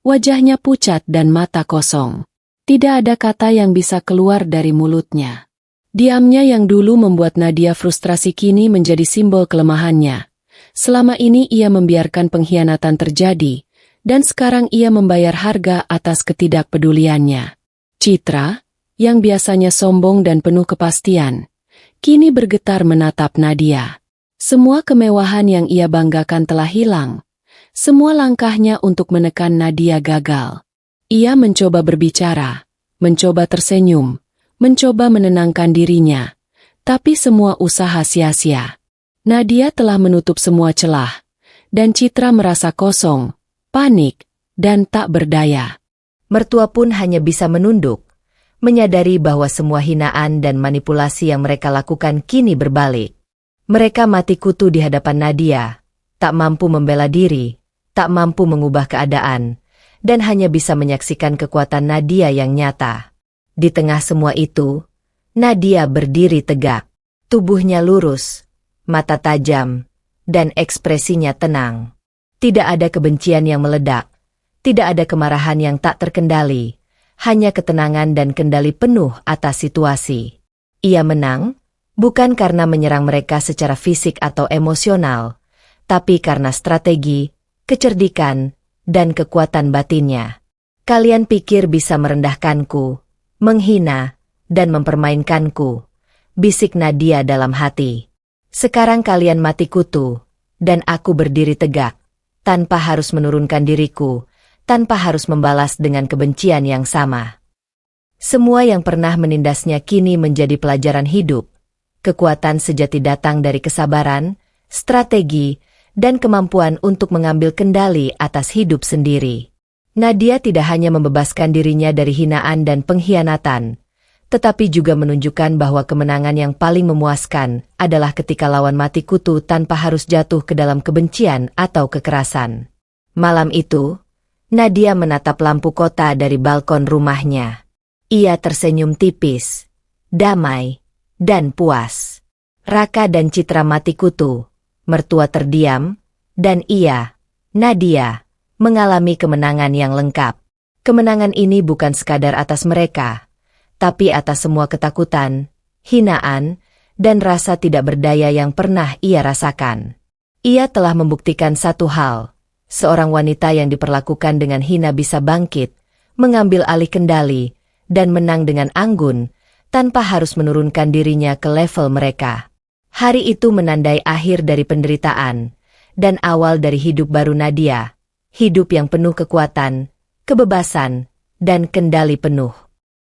wajahnya pucat dan mata kosong. Tidak ada kata yang bisa keluar dari mulutnya. Diamnya yang dulu membuat Nadia frustrasi kini menjadi simbol kelemahannya. Selama ini ia membiarkan pengkhianatan terjadi, dan sekarang ia membayar harga atas ketidakpeduliannya. Citra, yang biasanya sombong dan penuh kepastian, kini bergetar menatap Nadia. Semua kemewahan yang ia banggakan telah hilang. Semua langkahnya untuk menekan Nadia gagal. Ia mencoba berbicara, mencoba tersenyum, mencoba menenangkan dirinya, tapi semua usaha sia-sia. Nadia telah menutup semua celah, dan Citra merasa kosong, panik, dan tak berdaya. Mertua pun hanya bisa menunduk, menyadari bahwa semua hinaan dan manipulasi yang mereka lakukan kini berbalik. Mereka mati kutu di hadapan Nadia, tak mampu membela diri, tak mampu mengubah keadaan, dan hanya bisa menyaksikan kekuatan Nadia yang nyata. Di tengah semua itu, Nadia berdiri tegak, tubuhnya lurus, mata tajam, dan ekspresinya tenang. Tidak ada kebencian yang meledak, tidak ada kemarahan yang tak terkendali, hanya ketenangan dan kendali penuh atas situasi. Ia menang, bukan karena menyerang mereka secara fisik atau emosional, tapi karena strategi, kecerdikan, dan kekuatan batinnya. Kalian pikir bisa merendahkanku, menghina, dan mempermainkanku, bisik Nadia dalam hati. Sekarang kalian mati kutu, dan aku berdiri tegak, tanpa harus menurunkan diriku, tanpa harus membalas dengan kebencian yang sama. Semua yang pernah menindasnya kini menjadi pelajaran hidup. Kekuatan sejati datang dari kesabaran, strategi, dan kemampuan untuk mengambil kendali atas hidup sendiri. Nadia tidak hanya membebaskan dirinya dari hinaan dan pengkhianatan, tetapi juga menunjukkan bahwa kemenangan yang paling memuaskan adalah ketika lawan mati kutu tanpa harus jatuh ke dalam kebencian atau kekerasan. Malam itu, Nadia menatap lampu kota dari balkon rumahnya. Ia tersenyum tipis, damai, dan puas. Raka dan Citra mati kutu, mertua terdiam, dan ia, Nadia, mengalami kemenangan yang lengkap. Kemenangan ini bukan sekadar atas mereka, tapi atas semua ketakutan, hinaan, dan rasa tidak berdaya yang pernah ia rasakan. Ia telah membuktikan satu hal. Seorang wanita yang diperlakukan dengan hina bisa bangkit, mengambil alih kendali, dan menang dengan anggun, tanpa harus menurunkan dirinya ke level mereka. Hari itu menandai akhir dari penderitaan, dan awal dari hidup baru Nadia, hidup yang penuh kekuatan, kebebasan, dan kendali penuh.